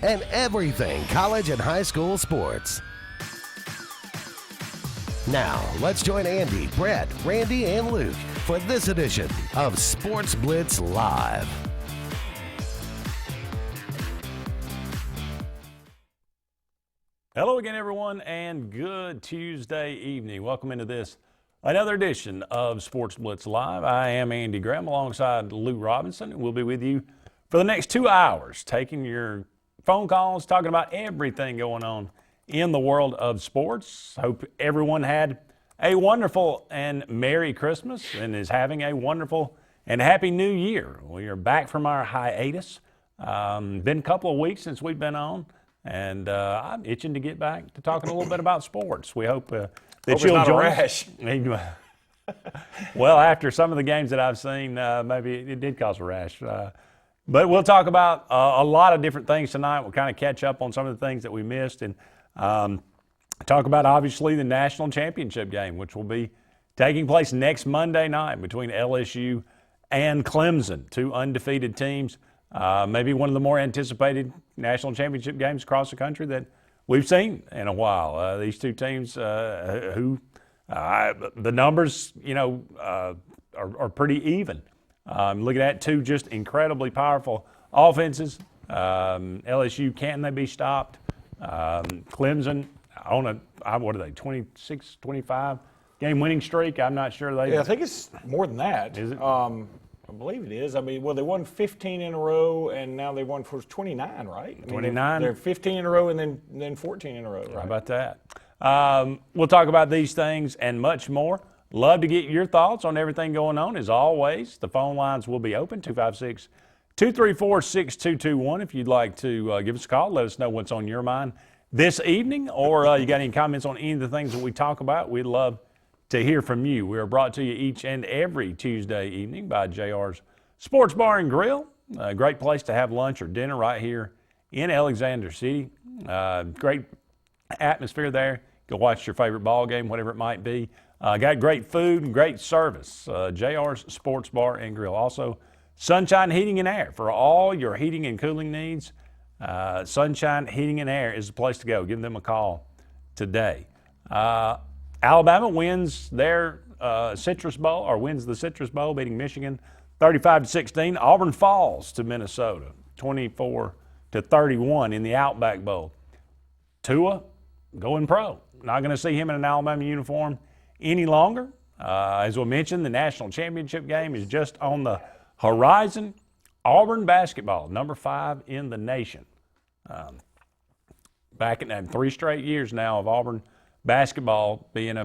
and everything college and high school sports. Now, let's join Andy, Brett, Randy, and Luke for this edition of Sports Blitz Live. Hello again, everyone, and good Tuesday evening. Welcome into this, another edition of Sports Blitz Live. I am Andy Graham alongside Luke Robinson, and we'll be with you for the next 2 hours, taking your phone calls, talking about everything going on in the world of sports. Hope everyone had a wonderful and Merry Christmas and is having a wonderful and Happy New Year. We are back from our hiatus. Been a couple of weeks since we've been on. And I'm itching to get back to talking a little bit about sports. We hope that you'll join us. Well, after some of the games that I've seen, maybe it did cause a rash. But we'll talk about a lot of different things tonight. We'll kind of catch up on some of the things that we missed and talk about, obviously, the national championship game, which will be taking place next Monday night between LSU and Clemson, two undefeated teams. Maybe one of the more anticipated national championship games across the country that we've seen in a while. These two teams who the numbers, are pretty even. Looking at two just incredibly powerful offenses. LSU, can they be stopped? Clemson on what are they, 26, 25 game winning streak? I'm not sure. I think it's more than that. Is it? I believe it is. I mean, well, they won 15 in a row, and now they won for 29, right? I mean, 29. They're 15 in a row, and then 14 in a row, right? How about that? We'll talk about these things and much more. Love to get your thoughts on everything going on. As always, the phone lines will be open, 256-234-6221. If you'd like to give us a call, let us know what's on your mind this evening, or you got any comments on any of the things that we talk about, we'd love to hear from you. We are brought to you each and every Tuesday evening by JR's Sports Bar and Grill. A great place to have lunch or dinner right here in Alexander City. Great atmosphere there. Go watch your favorite ball game, whatever it might be. Got great food and great service. JR's Sports Bar and Grill. Also, Sunshine Heating and Air for all your heating and cooling needs. Sunshine Heating and Air is the place to go. Give them a call today. Alabama wins their Citrus Bowl, or wins the Citrus Bowl, beating Michigan 35-16. Auburn falls to Minnesota 24-31 in the Outback Bowl. Tua going pro. Not going to see him in an Alabama uniform any longer. As we mentioned, the national championship game is just on the horizon. Auburn basketball, number 5 in the nation. Back in 3 straight years now of Auburn basketball being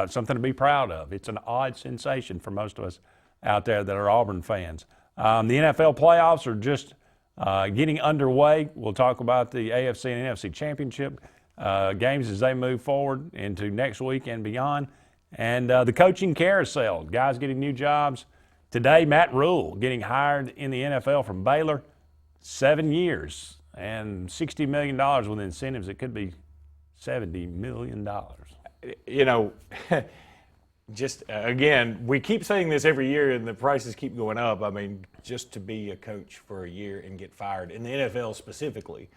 something to be proud of. It's an odd sensation for most of us out there that are Auburn fans. The NFL playoffs are just getting underway. We'll talk about the AFC and NFC championship games as they move forward into next week and beyond. And the coaching carousel, guys getting new jobs. Today, Matt Rule getting hired in the NFL from Baylor, 7 years and $60 million with incentives. It could be $70 million. Just again, we keep saying this every year, and the prices keep going up. I mean, just to be a coach for a year and get fired in the NFL specifically.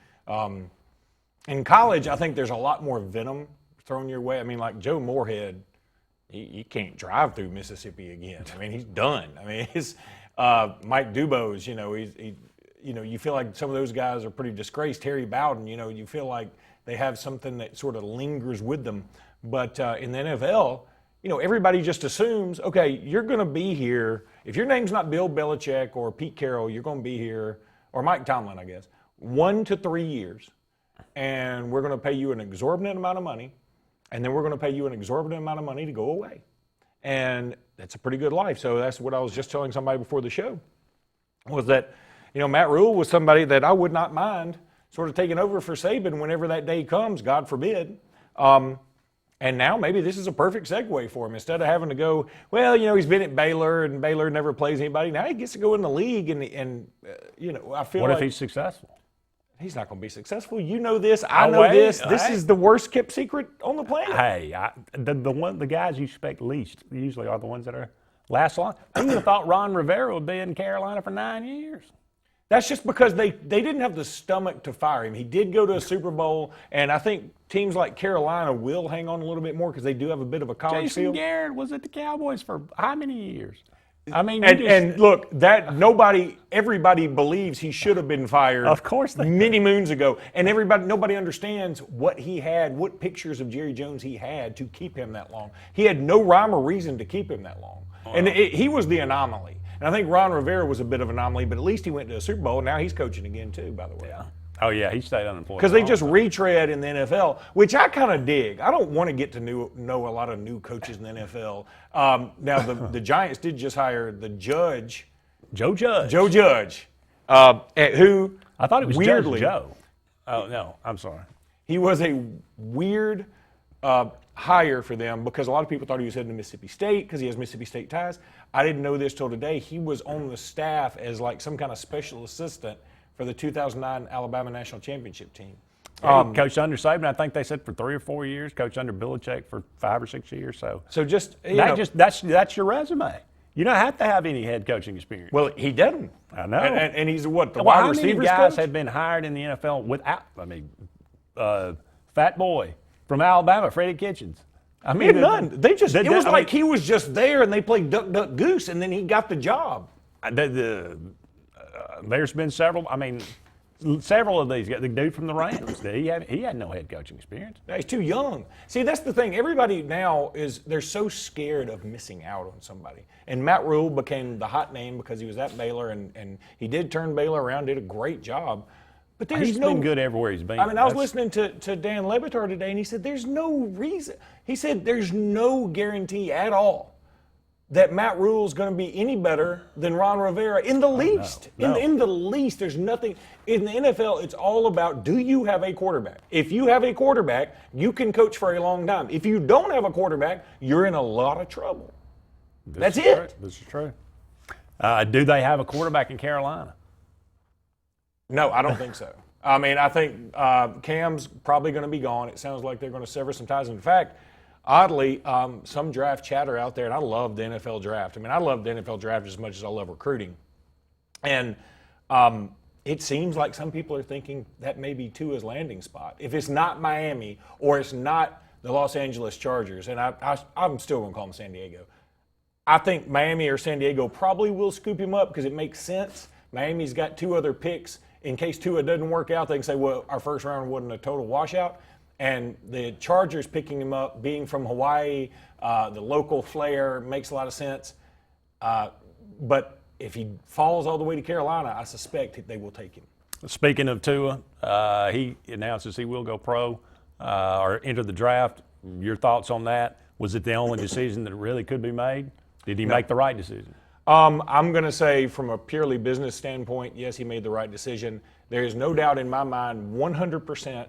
In college, I think there's a lot more venom thrown your way. I mean, like Joe Moorhead, he can't drive through Mississippi again. I mean, he's done. I mean, his Mike Dubose, you feel like some of those guys are pretty disgraced. Terry Bowden, you feel like they have something that sort of lingers with them. But in the NFL, everybody just assumes, okay, you're going to be here. If your name's not Bill Belichick or Pete Carroll, you're going to be here, or Mike Tomlin, I guess, 1 to 3 years. And we're going to pay you an exorbitant amount of money. And then we're going to pay you an exorbitant amount of money to go away. And that's a pretty good life. So that's what I was just telling somebody before the show, was that, Matt Rule was somebody that I would not mind sort of taking over for Saban whenever that day comes, God forbid. And now maybe this is a perfect segue for him. Instead of having to go, he's been at Baylor, and Baylor never plays anybody. Now he gets to go in the league, and I feel like. What if he's successful? He's not going to be successful. You know this. I know this. This is the worst kept secret on the planet. Hey, the guys you expect least usually are the ones that are last long. Who would have thought Ron Rivera would be in Carolina for 9 years? That's just because they didn't have the stomach to fire him. He did go to a Super Bowl, and I think teams like Carolina will hang on a little bit more because they do have a bit of a college Jason feel. Garrett was at the Cowboys for how many years? I mean, And look, that everybody believes he should have been fired. Of course they many moons ago, and nobody understands what he had, what pictures of Jerry Jones he had to keep him that long. He had no rhyme or reason to keep him that long, and he was the anomaly. And I think Ron Rivera was a bit of an anomaly, but at least he went to a Super Bowl. Now he's coaching again too, by the way. Yeah. Oh yeah, he stayed unemployed. Because they just retread in the NFL, which I kind of dig. I don't want to get to know a lot of new coaches in the NFL. Now the Giants did just hire the judge, Joe Judge. Joe Judge, who I thought it was weirdly, Judge Joe. Oh no, I'm sorry. He was a weird hire for them because a lot of people thought he was heading to Mississippi State because he has Mississippi State ties. I didn't know this till today. He was on the staff as like some kind of special assistant for the 2009 Alabama National Championship team. Coached under Saban, I think they said for 3 or 4 years. Coached under Belichick for 5 or 6 years. So just that's your resume. You don't have to have any head coaching experience. Well, he doesn't. I know. And he's what, the wide wide receivers coach? How many guys coach? have been hired in the NFL without? I mean, Fat Boy from Alabama, Freddie Kitchens. I mean, none. It was like he was just there and they played Duck, Duck, Goose, and then he got the job. There's been several. I mean, several of these guys. The dude from the Rams, he had no head coaching experience. He's too young. See, that's the thing. Everybody now they're so scared of missing out on somebody. And Matt Rule became the hot name because he was at Baylor, and he did turn Baylor around, did a great job. But He's been good everywhere he's been. I mean, I was listening to Dan Le Batard today, and he said there's no reason. He said there's no guarantee at all that Matt Rule's going to be any better than Ron Rivera in the least. No. In the least, there's nothing. In the NFL, it's all about, do you have a quarterback? If you have a quarterback, you can coach for a long time. If you don't have a quarterback, you're in a lot of trouble. That's it. This is true. Do they have a quarterback in Carolina? No, I don't think so. I mean, I think Cam's probably going to be gone. It sounds like they're going to sever some ties. In fact, oddly, some draft chatter out there, and I love the NFL draft. I mean, I love the NFL draft as much as I love recruiting. And it seems like some people are thinking that may be Tua's landing spot. If it's not Miami or it's not the Los Angeles Chargers, and I'm still going to call them San Diego, I think Miami or San Diego probably will scoop him up because it makes sense. Miami's got 2 other picks. In case Tua doesn't work out, they can say, well, our first round wasn't a total washout. And the Chargers picking him up, being from Hawaii, the local flair makes a lot of sense. But if he falls all the way to Carolina, I suspect they will take him. Speaking of Tua, he announces he will go pro or enter the draft. Your thoughts on that? Was it the only decision that really could be made? Did he make the right decision? I'm going to say from a purely business standpoint, yes, he made the right decision. There is no doubt in my mind, 100%.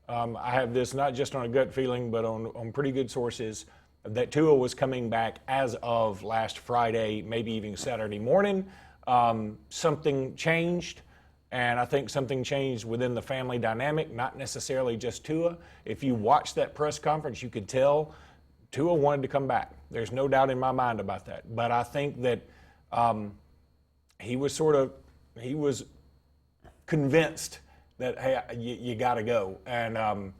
I have this not just on a gut feeling, but on pretty good sources, that Tua was coming back as of last Friday, maybe even Saturday morning. Something changed, and I think something changed within the family dynamic, not necessarily just Tua. If you watched that press conference, you could tell Tua wanted to come back. There's no doubt in my mind about that. But I think that he was convinced that, hey, you got to go. And,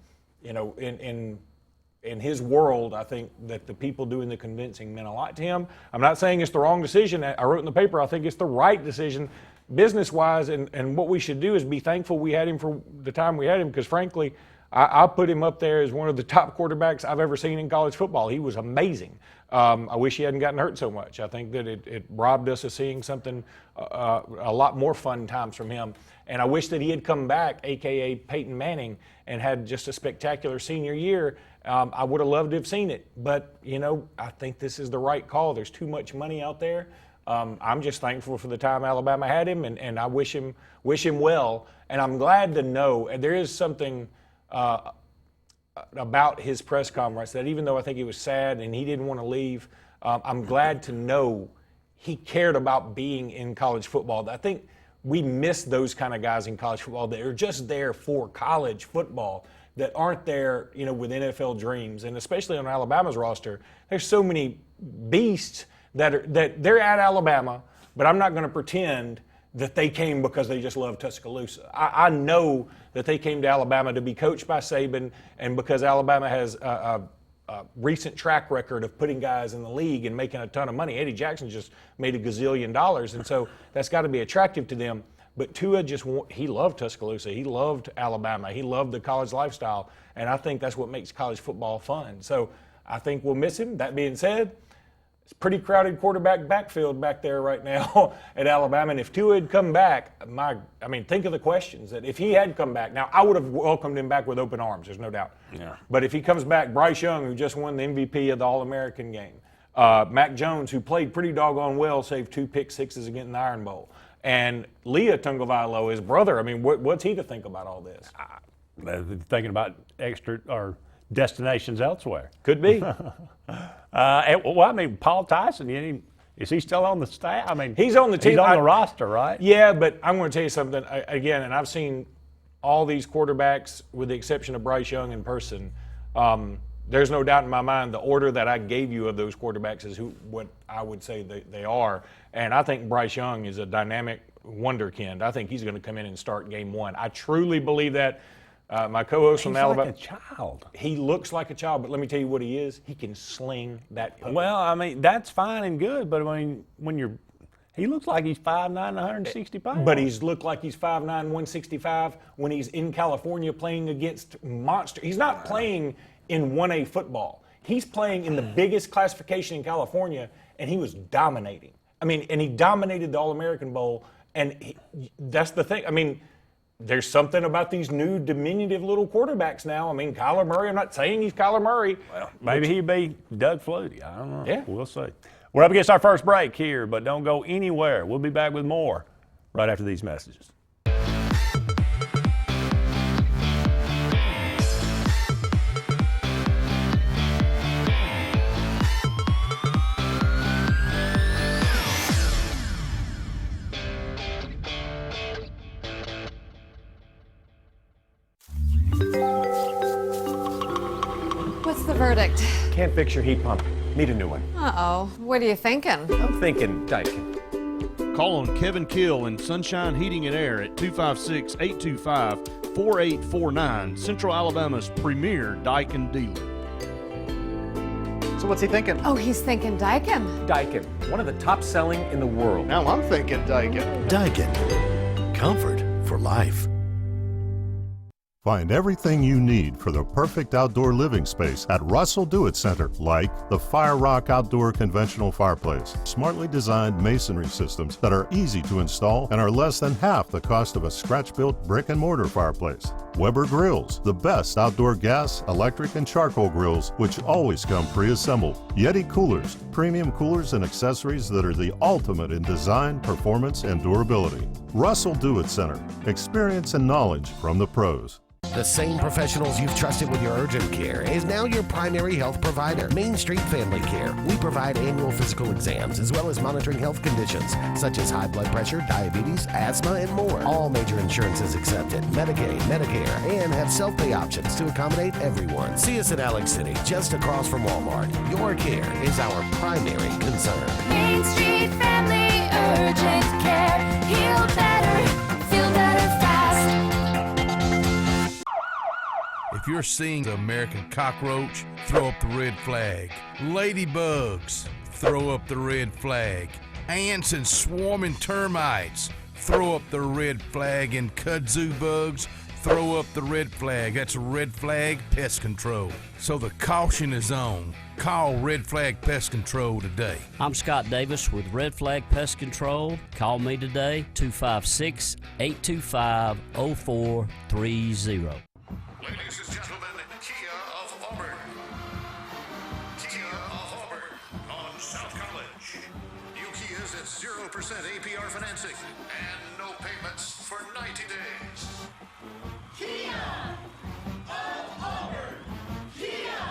in his world, I think that the people doing the convincing meant a lot to him. I'm not saying it's the wrong decision. I wrote in the paper, I think it's the right decision business-wise. And what we should do is be thankful we had him for the time we had him, because, frankly, I'll put him up there as one of the top quarterbacks I've ever seen in college football. He was amazing. I wish he hadn't gotten hurt so much. I think that it robbed us of seeing something, a lot more fun times from him. And I wish that he had come back, a.k.a. Peyton Manning, and had just a spectacular senior year. I would have loved to have seen it. But, I think this is the right call. There's too much money out there. I'm just thankful for the time Alabama had him, and I wish him well. And I'm glad to know, and there is something about his press conference that even though I think he was sad and he didn't want to leave, I'm glad to know he cared about being in college football. I think we miss those kind of guys in college football that are just there for college football, that aren't there, with NFL dreams. And especially on Alabama's roster, there's so many beasts that they're at Alabama, but I'm not going to pretend that they came because they just love Tuscaloosa. I know that they came to Alabama to be coached by Saban, and because Alabama has a recent track record of putting guys in the league and making a ton of money. Eddie Jackson just made $1 gazillion, and so that's got to be attractive to them. But Tua he loved Tuscaloosa. He loved Alabama. He loved the college lifestyle, and I think that's what makes college football fun. So I think we'll miss him. That being said, it's a pretty crowded quarterback backfield back there right now at Alabama. And if Tua had come back, think of the questions that if he had come back. Now, I would have welcomed him back with open arms, there's no doubt. Yeah. But if he comes back, Bryce Young, who just won the MVP of the All-American game, Mac Jones, who played pretty doggone well, saved 2 pick sixes against the Iron Bowl, and Leah Tungavailoa, his brother, what's he to think about all this? Thinking about extra or destinations elsewhere. Could be. Paul Tyson, is he still on the staff? He's on the team. He's on the roster, right? Yeah, but I'm going to tell you something again, and I've seen all these quarterbacks, with the exception of Bryce Young, in person. There's no doubt in my mind the order that I gave you of those quarterbacks is what I would say they are. And I think Bryce Young is a dynamic wonderkind. I think he's going to come in and start game 1. I truly believe that. My co-host from Alabama. He's like a child. He looks like a child, but let me tell you what he is. He can sling that puppet. Well, that's fine and good, but he looks like he's 5'9", 160 pounds. But he's looked like he's 5'9", 165 when he's in California playing against monster. He's not playing in 1A football. He's playing in the biggest classification in California, and he was dominating. And he dominated the All-American Bowl, and that's the thing. There's something about these new diminutive little quarterbacks now. Kyler Murray, I'm not saying he's Kyler Murray. Well, maybe he'd be Doug Flutie. I don't know. Yeah. We'll see. We're up against our first break here, but don't go anywhere. We'll be back with more right after these messages. What's the verdict? Can't fix your heat pump. Need a new one. Uh-oh. What are you thinking? I'm thinking Daikin. Call on Kevin Kill and Sunshine Heating and Air at 256-825-4849, Central Alabama's premier Daikin dealer. So what's he thinking? Oh, he's thinking Daikin. Daikin, one of the top selling in the world. Now I'm thinking Daikin. Daikin. Comfort for life. Find everything you need for the perfect outdoor living space at Russell Do-It Center, like the Fire Rock Outdoor Conventional Fireplace, smartly designed masonry systems that are easy to install and are less than half the cost of a scratch-built brick and mortar fireplace. Weber Grills, the best outdoor gas, electric, and charcoal grills, which always come pre-assembled. Yeti Coolers, premium coolers and accessories that are the ultimate in design, performance, and durability. Russell Do-It Center, experience and knowledge from the pros. The same professionals you've trusted with your urgent care is now your primary health provider, Main Street Family Care. We provide annual physical exams as well as monitoring health conditions such as high blood pressure, diabetes, asthma, and more. All major insurances accepted, Medicaid, Medicare, and have self-pay options to accommodate everyone. See us in Alex City, just across from Walmart. Your care is our primary concern. Main Street Family Urgent Care. Heal better, feel better fast. If you're seeing the American cockroach, throw up the red flag. Ladybugs, throw up the red flag. Ants and swarming termites, throw up the red flag. And kudzu bugs, throw up the red flag. That's Red Flag Pest Control. So the caution is on. Call Red Flag Pest Control today. I'm Scott Davis with Red Flag Pest Control. Call me today, 256-825-0430. Ladies and gentlemen, Kia of Auburn. Kia of Auburn on South College. New Kias at 0% APR financing and no payments for 90 days. Kia of Auburn. Kia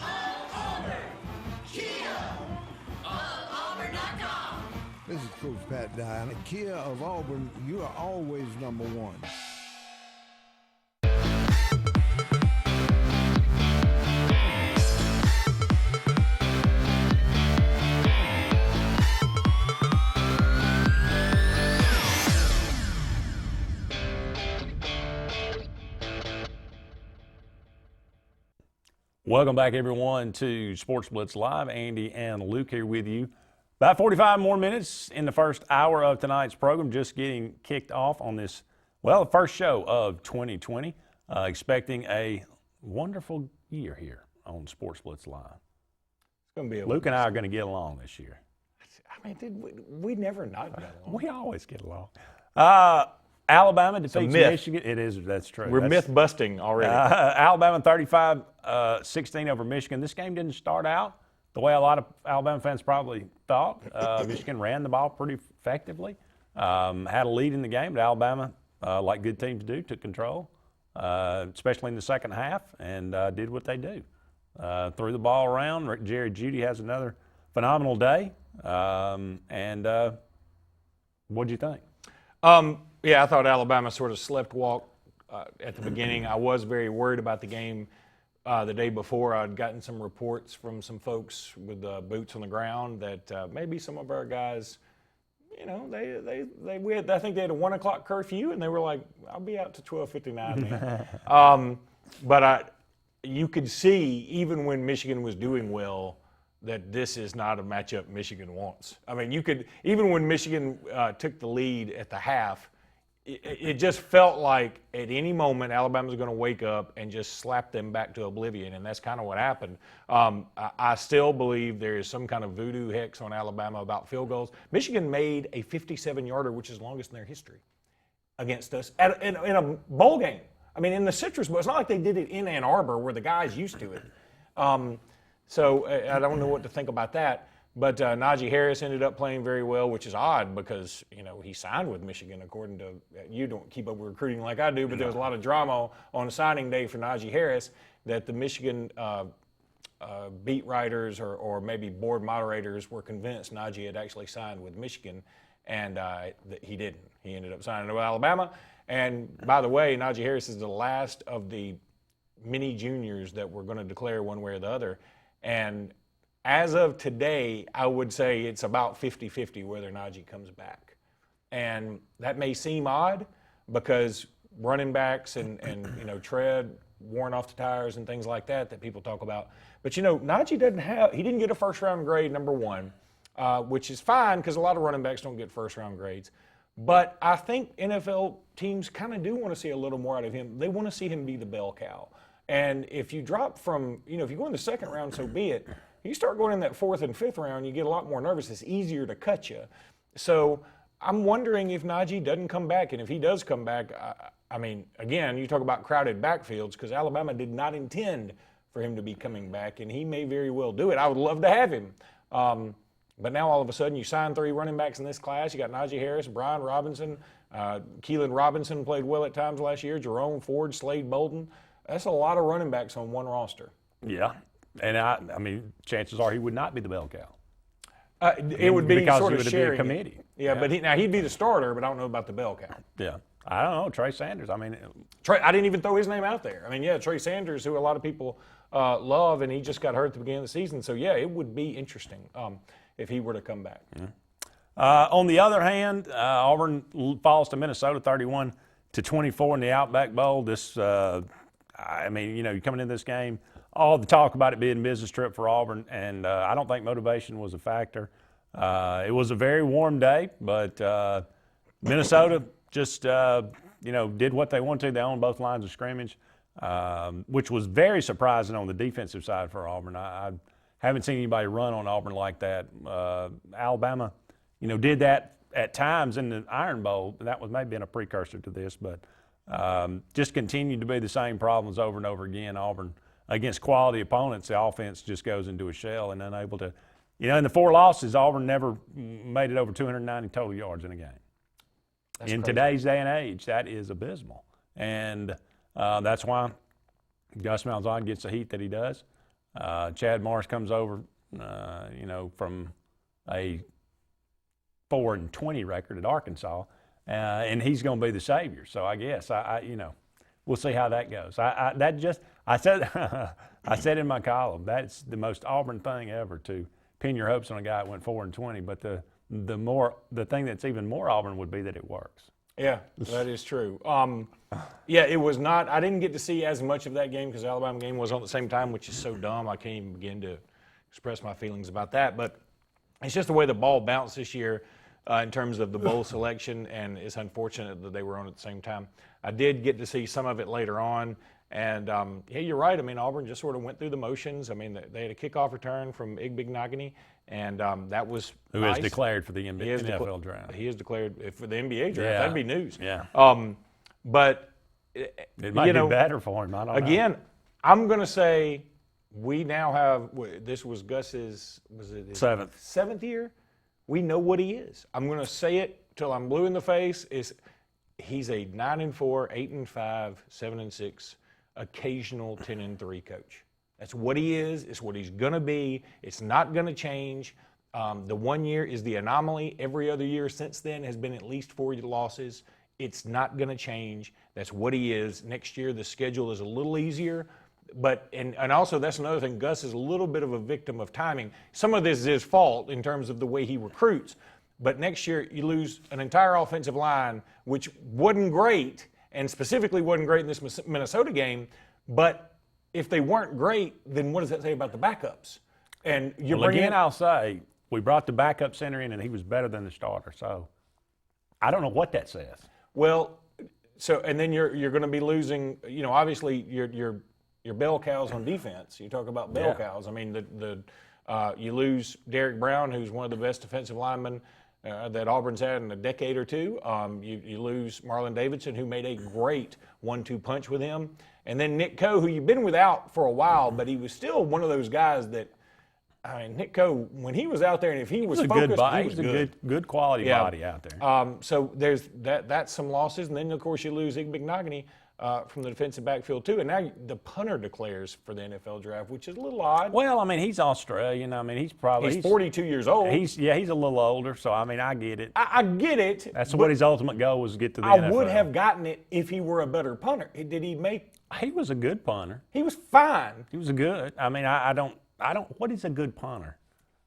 of Auburn. Kia of Auburn.com. This is Coach Pat Dye. At Kia of Auburn, you are always number one. Welcome back, everyone, to Sports Blitz Live. Andy and Luke here with you. About 45 more minutes in the first hour of tonight's program, just getting kicked off on this, well, the first show of 2020. Expecting a wonderful year here on Sports Blitz Live. It's going to be Luke and I are going to get along this year. I mean, we never not get along. We always get along. Alabama defeats Michigan. It is, that's true. We're myth busting already. Alabama 35-16 over Michigan. This game didn't start out the way a lot of Alabama fans probably thought. Michigan ran the ball pretty effectively, had a lead in the game, but Alabama, like good teams do, took control, especially in the second half, and did what they do. Threw the ball around. Jerry Jeudy has another phenomenal day. And what'd you think? Yeah, I thought Alabama sort of slept walk at the beginning. I was very worried about the game the day before. I'd gotten some reports from some folks with boots on the ground that maybe some of our guys, you know, I think they had a 1 o'clock curfew, and they were like, "I'll be out to 12:59." But you could see even when Michigan was doing well that this is not a matchup Michigan wants. I mean, you could even when Michigan took the lead at the half. It just felt like at any moment Alabama's going to wake up and just slap them back to oblivion, and that's kind of what happened. I still believe there is some kind of voodoo hex on Alabama about field goals. Michigan made a 57-yarder, which is longest in their history, against us in a bowl game. I mean, in the Citrus Bowl. It's not like they did it in Ann Arbor where the guys used to it. So I don't know what to think about that. But Najee Harris ended up playing very well, which is odd because, you know, he signed with Michigan, according to – you don't keep up with recruiting like I do, but there was a lot of drama on signing day for Najee Harris that the Michigan beat writers or maybe board moderators were convinced Najee had actually signed with Michigan, and he didn't. He ended up signing with Alabama. And, by the way, Najee Harris is the last of the mini juniors that we're going to declare one way or the other. And – as of today, I would say it's about 50-50 whether Najee comes back. And that may seem odd because running backs and you know, tread, worn off the tires and things like that people talk about. But, you know, Najee he didn't get a first-round grade, number one, which is fine because a lot of running backs don't get first-round grades. But I think NFL teams kind of do want to see a little more out of him. They want to see him be the bell cow. And if you drop from, you know, if you go in the second round, so be it. You start going in that fourth and fifth round, you get a lot more nervous. It's easier to cut you. So I'm wondering if Najee doesn't come back. And if he does come back, I mean, again, you talk about crowded backfields because Alabama did not intend for him to be coming back, and he may very well do it. I would love to have him. But now all of a sudden you sign 3 running backs in this class. You got Najee Harris, Brian Robinson, Keelan Robinson played well at times last year, Jerome Ford, Slade Bolden. That's a lot of running backs on one roster. Yeah. And I mean, chances are he would not be the bell cow. It would be because sort he of would sharing be a committee. Yeah, but he'd be the starter, but I don't know about the bell cow. Yeah, I don't know. Trey Sanders. I mean, I didn't even throw his name out there. I mean, yeah, Trey Sanders, who a lot of people love, and he just got hurt at the beginning of the season. So yeah, it would be interesting if he were to come back. Yeah. On the other hand, Auburn falls to Minnesota 31-24 in the Outback Bowl. This, I mean, you know, you're coming into this game. All the talk about it being a business trip for Auburn, and I don't think motivation was a factor. It was a very warm day, but Minnesota just, you know, did what they wanted to. They owned both lines of scrimmage, which was very surprising on the defensive side for Auburn. I haven't seen anybody run on Auburn like that. Alabama, you know, did that at times in the Iron Bowl. That was maybe a precursor to this, but just continued to be the same problems over and over again. Auburn, against quality opponents, the offense just goes into a shell and unable to, you know, in the 4 losses, Auburn never made it over 290 total yards in a game. That's in crazy. Today's day and age, that is abysmal. And that's why Gus Malzahn gets the heat that he does. Chad Morris comes over, you know, from a 4-20 record at Arkansas, and he's going to be the savior. So I guess, you know, we'll see how that goes. I said in my column, that's the most Auburn thing ever, to pin your hopes on a guy that went 4-20. But the thing that's even more Auburn would be that it works. Yeah, that is true. Yeah, it was not. I didn't get to see as much of that game because the Alabama game was on at the same time, which is so dumb. I can't even begin to express my feelings about that. But it's just the way the ball bounced this year in terms of the bowl selection, and it's unfortunate that they were on at the same time. I did get to see some of it later on. And, yeah, you're right. I mean, Auburn just sort of went through the motions. I mean, they had a kickoff return from Igbignagany, and that was Who nice. is declared for the NFL draft. He is declared for the NBA draft. Yeah. That'd be news. Yeah. But, It might be better for him. I don't know. Again, I'm going to say we now have – this was Gus's – was it his seventh year? We know what he is. I'm going to say it till I'm blue in the face. He's a 9-4, 8-5, 7-6 – occasional 10-3 coach. That's what he is. It's what he's going to be. It's not going to change. The 1 year is the anomaly. Every other year since then has been at least 4 losses. It's not going to change. That's what he is. Next year the schedule is a little easier. But and also that's another thing. Gus is a little bit of a victim of timing. Some of this is his fault in terms of the way he recruits. But next year you lose an entire offensive line, which wasn't great, and specifically wasn't great in this Minnesota game. But if they weren't great, then what does that say about the backups? And you're bringing again, I'll say we brought the backup center in, and he was better than the starter. So I don't know what that says. Well, so and then you're going to be losing. You know, obviously your bell cows on defense. You talk about bell cows. I mean, you lose Derek Brown, who's one of the best defensive linemen that Auburn's had in a decade or two. You lose Marlon Davidson, who made a great 1-2 punch with him. And then Nick Coe, who you've been without for a while, but he was still one of those guys that, I mean, Nick Coe, when he was out there and if he was focused, he was a good quality body out there. So there's that's some losses. And then, of course, you lose Igbignagany from the defensive backfield, too. And now the punter declares for the NFL draft, which is a little odd. Well, I mean, he's Australian. I mean, he's 42 years old. He's a little older, so, I mean, I get it. I get it. That's what his ultimate goal was, to get to the NFL. I would have gotten it if he were a better punter. Did he make? He was a good punter. He was fine. He was a good. I mean, I don't. What is a good punter?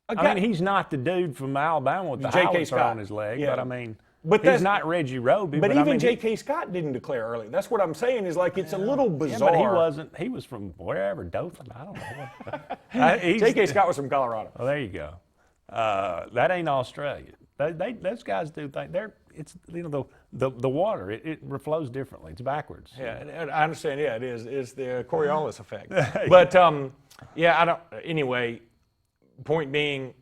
I mean, he's not the dude from Alabama with the howitzer on his leg, but I mean, he's not Reggie Roby. But even J.K. Scott didn't declare early. That's what I'm saying. Is like it's a little bizarre. Yeah, but he wasn't. He was from wherever, Dothan. I don't know. J.K. Scott was from Colorado. Well, there you go. That ain't Australia. Those guys do think it's the water it flows differently. It's backwards. Yeah, I understand. Yeah, it is. It's the Coriolis effect. But yeah, I don't. Anyway, point being,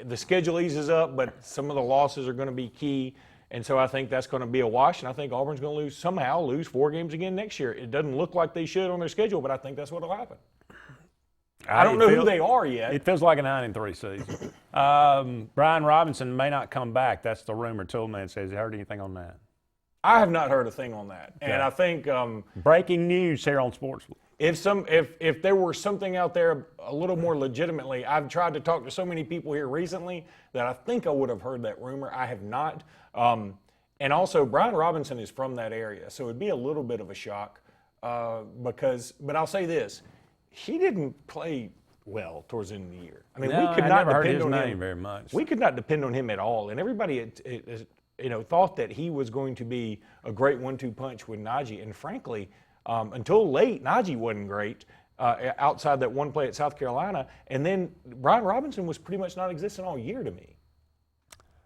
the schedule eases up, but some of the losses are going to be key, and so I think that's going to be a wash. And I think Auburn's going to lose 4 games again next year. It doesn't look like they should on their schedule, but I think that's what will happen. I don't know who they are yet. It feels like a 9-3 season. Brian Robinson may not come back. That's the rumor. Toolman says. Have you heard anything on that? I have not heard a thing on that, and I think breaking news here on Sports. If there were something out there a little more legitimately, I've tried to talk to so many people here recently that I think I would have heard that rumor. I have not. And also, Brian Robinson is from that area, so it'd be a little bit of a shock but I'll say this. He didn't play well towards the end of the year. I mean, we could not depend on him very much. We could not depend on him at all, and everybody thought that he was going to be a great 1-2 punch with Najee, and frankly, until late, Najee wasn't great outside that one play at South Carolina. And then Brian Robinson was pretty much non-existent all year to me.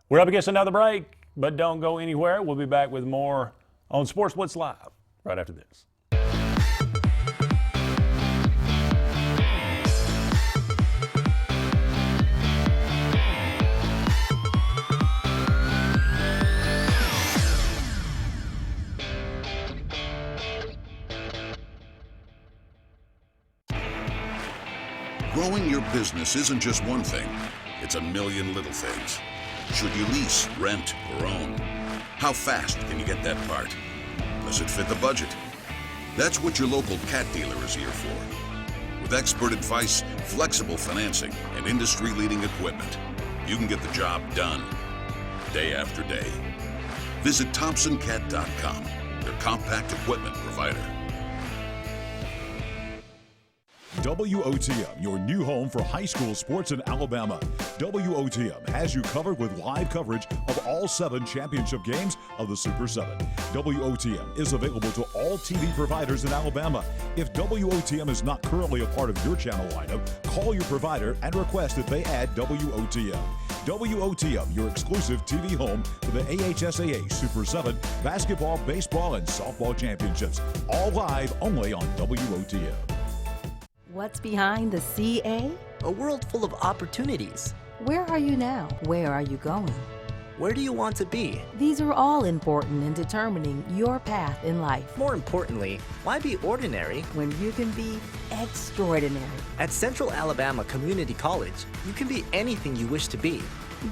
We're up against another break, but don't go anywhere. We'll be back with more on Sports Blitz Live right after this. Growing your business isn't just one thing, it's a million little things. Should you lease, rent, or own? How fast can you get that part? Does it fit the budget? That's what your local Cat dealer is here for. With expert advice, flexible financing, and industry-leading equipment, you can get the job done, day after day. Visit ThompsonCat.com, your compact equipment provider. WOTM, your new home for high school sports in Alabama. WOTM has you covered with live coverage of all 7 championship games of the Super 7. WOTM is available to all TV providers in Alabama. If WOTM is not currently a part of your channel lineup, call your provider and request that they add WOTM. WOTM, your exclusive TV home for the AHSAA Super 7 basketball, baseball, and softball championships. All live only on WOTM. What's behind the CA? A world full of opportunities. Where are you now? Where are you going? Where do you want to be? These are all important in determining your path in life. More importantly, why be ordinary when you can be extraordinary? At Central Alabama Community College, you can be anything you wish to be.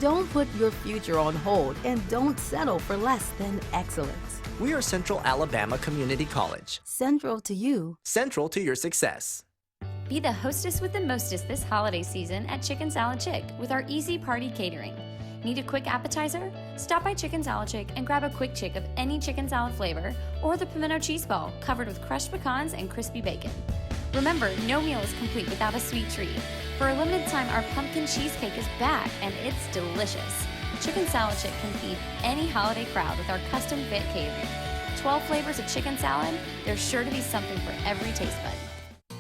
Don't put your future on hold and don't settle for less than excellence. We are Central Alabama Community College. Central to you. Central to your success. Be the hostess with the mostest this holiday season at Chicken Salad Chick with our easy party catering. Need a quick appetizer? Stop by Chicken Salad Chick and grab a quick chick of any chicken salad flavor or the pimento cheese ball covered with crushed pecans and crispy bacon. Remember, no meal is complete without a sweet treat. For a limited time, our pumpkin cheesecake is back and it's delicious. Chicken Salad Chick can feed any holiday crowd with our custom fit catering. 12 flavors of chicken salad, there's sure to be something for every taste bud.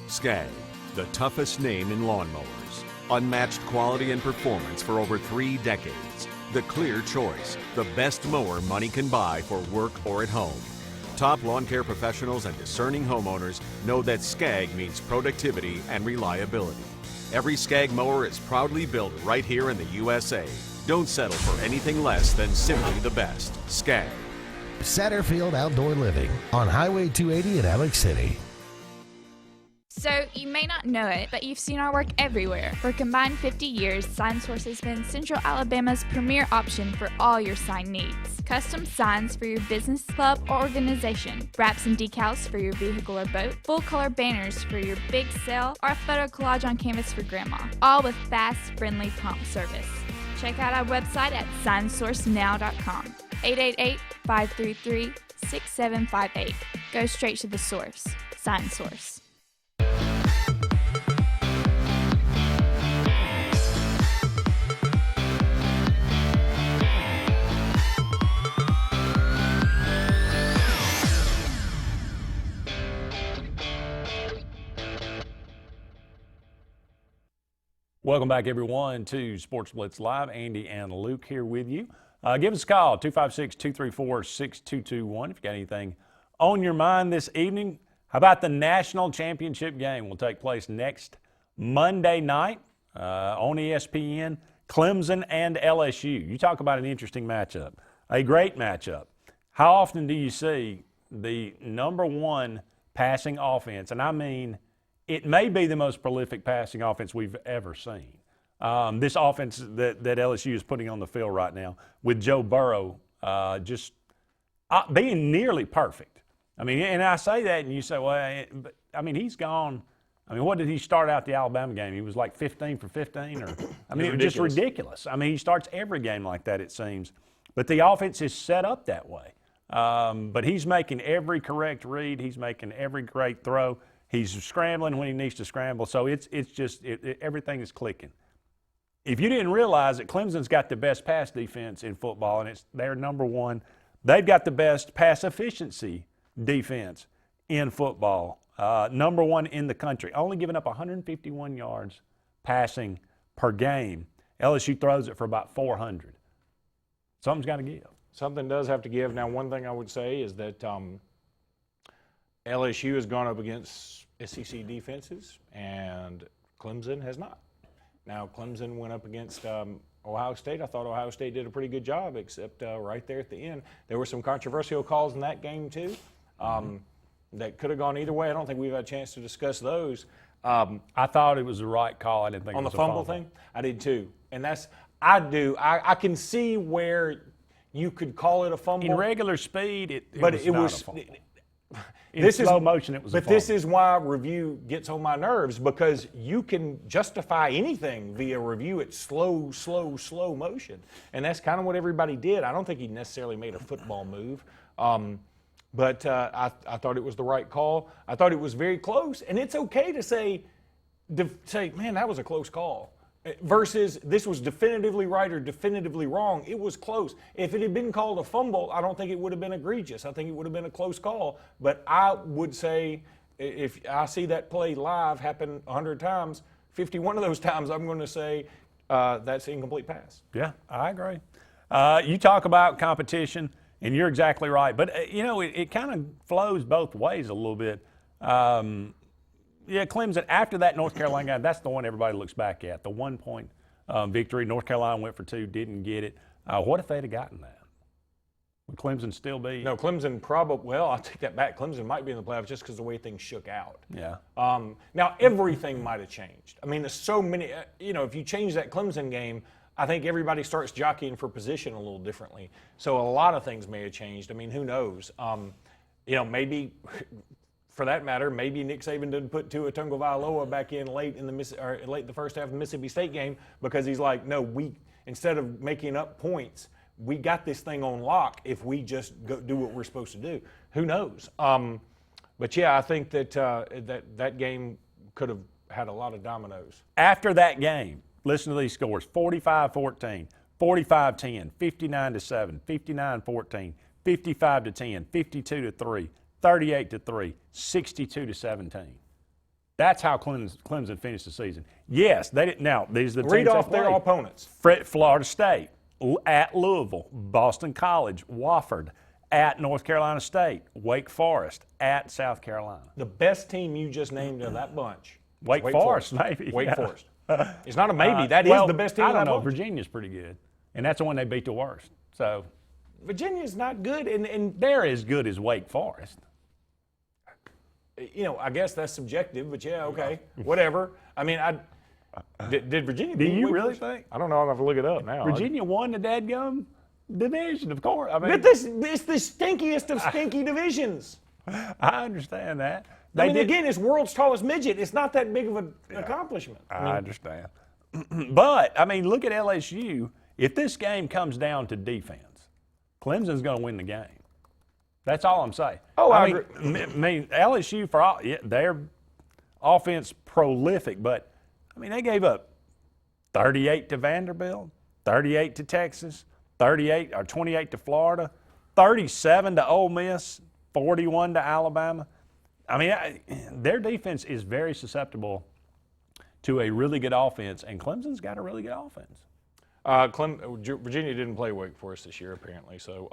Skag, the toughest name in lawnmowers. Unmatched quality and performance for over 3 decades. The clear choice, the best mower money can buy for work or at home. Top lawn care professionals and discerning homeowners know that Skag means productivity and reliability. Every Skag mower is proudly built right here in the USA. Don't settle for anything less than simply the best. Skag. Satterfield Outdoor Living on Highway 280 in Alex City. So, you may not know it, but you've seen our work everywhere. For a combined 50 years, Sign Source has been Central Alabama's premier option for all your sign needs. Custom signs for your business, club, or organization. Wraps and decals for your vehicle or boat. Full-color banners for your big sale, or a photo collage on canvas for grandma. All with fast, friendly, prompt service. Check out our website at signsourcenow.com. 888-533-6758. Go straight to the source. Sign Source. Welcome back, everyone, to Sports Blitz Live. Andy and Luke here with you. Give us a call, 256-234-6221, if you got anything on your mind this evening. How about the national championship game? Will take place next Monday night on ESPN, Clemson and LSU. You talk about an interesting matchup, a great matchup. How often do you see the number one passing offense, and I mean it may be the most prolific passing offense we've ever seen. This offense that LSU is putting on the field right now with Joe Burrow just being nearly perfect. I mean, and I say that and you say, well, I mean, he's gone. I mean, what did he start out the Alabama game? He was like 15 for 15 or I mean, it was just ridiculous. I mean, he starts every game like that, it seems. But the offense is set up that way. But he's making every correct read. He's making every great throw. He's scrambling when he needs to scramble. So it's just everything is clicking. If you didn't realize it, Clemson's got the best pass defense in football, and they're number one. They've got the best pass efficiency defense in football, number one in the country, only giving up 151 yards passing per game. LSU throws it for about 400. Something's got to give. Something does have to give. Now, one thing I would say is that LSU has gone up against SEC defenses, and Clemson has not. Now, Clemson went up against Ohio State. I thought Ohio State did a pretty good job, except right there at the end. There were some controversial calls in that game, too, that could have gone either way. I don't think we've had a chance to discuss those. I thought it was the right call. I didn't think it was a fumble thing? I did, too. And I can see where you could call it a fumble. In regular speed, it was not a fumble. In slow motion, it was a fumble. But this is why review gets on my nerves, because you can justify anything via review at slow motion. And that's kind of what everybody did. I don't think he necessarily made a football move. But I thought it was the right call. I thought it was very close. And it's okay to say say, man, that was a close call. Versus this was definitively right or definitively wrong. It was close. If it had been called a fumble, I don't think it would have been egregious. I think it would have been a close call. But I would say if I see that play live happen 100 times, 51 of those times I'm going to say that's an incomplete pass. Yeah, I agree. You talk about competition, and you're exactly right. But, it kind of flows both ways a little bit. Yeah, Clemson, after that North Carolina game, that's the one everybody looks back at, the 1-point victory. North Carolina went for 2, didn't get it. What if they'd have gotten that? Would Clemson still be? No, Clemson probably, well, I'll take that back. Clemson might be in the playoffs just because of the way things shook out. Yeah. Now, everything might have changed. I mean, there's so many, if you change that Clemson game, I think everybody starts jockeying for position a little differently. So a lot of things may have changed. I mean, who knows? Maybe, for that matter, maybe Nick Saban didn't put Tua Tagovailoa back in late in the first half of the Mississippi State game because he's like, no, instead of making up points, we got this thing on lock if we just go do what we're supposed to do. Who knows? But yeah, I think that that game could have had a lot of dominoes. After that game, listen to these scores: 45-14, 45-10, 59-7, 59-14, 55-10, 52-3, 38-3, 62-17. That's how Clemson finished the season. Yes, they didn't. Now these are the read teams off their opponents: Florida State, at Louisville, Boston College, Wofford, at North Carolina State, Wake Forest, at South Carolina. The best team you just named of that bunch. Wake Forest, maybe. Wake Forest. It's not a maybe. That is the best team. I don't know. Virginia's pretty good, and that's the one they beat the worst. So Virginia's not good, and they're as good as Wake Forest. I guess that's subjective, but yeah, okay, whatever. I mean, did Virginia? Do you Wake really Forest? think? I don't know. I'll have to look it up now. Virginia won the dadgum division, of course. I mean, but it's the stinkiest of stinky divisions. I understand that. Again, it's world's tallest midget. It's not that big of an accomplishment. I understand. But, look at LSU. If this game comes down to defense, Clemson's going to win the game. That's all I'm saying. Oh, I agree. LSU, their offense prolific, but, they gave up 38 to Vanderbilt, 38 to Texas, 28 to Florida, 37 to Ole Miss, 41 to Alabama. Their defense is very susceptible to a really good offense, and Clemson's got a really good offense. Virginia didn't play Wake Forest this year, apparently. So,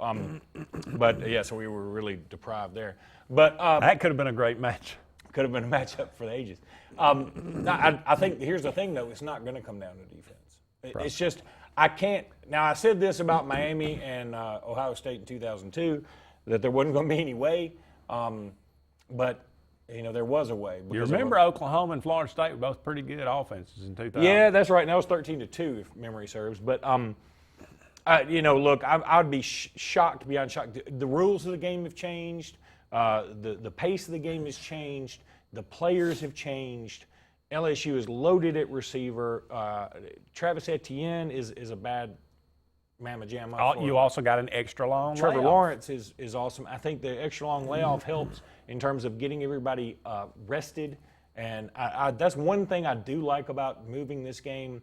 so we were really deprived there. But that could have been a great match. Could have been a matchup for the ages. I think here's the thing, though. It's not going to come down to defense. It's just I can't. Now, I said this about Miami and Ohio State in 2002, that there wasn't going to be any way. But there was a way. You remember Oklahoma and Florida State were both pretty good offenses in 2000. Yeah, that's right. And that was 13-2, if memory serves. But look, I'd be shocked beyond shocked. The rules of the game have changed. The pace of the game has changed. The players have changed. LSU is loaded at receiver. Travis Etienne is a bad mamma jamma. You also got an extra long Trevor layoff. Lawrence is awesome. I think the extra long layoff helps in terms of getting everybody rested. And that's one thing I do like about moving this game.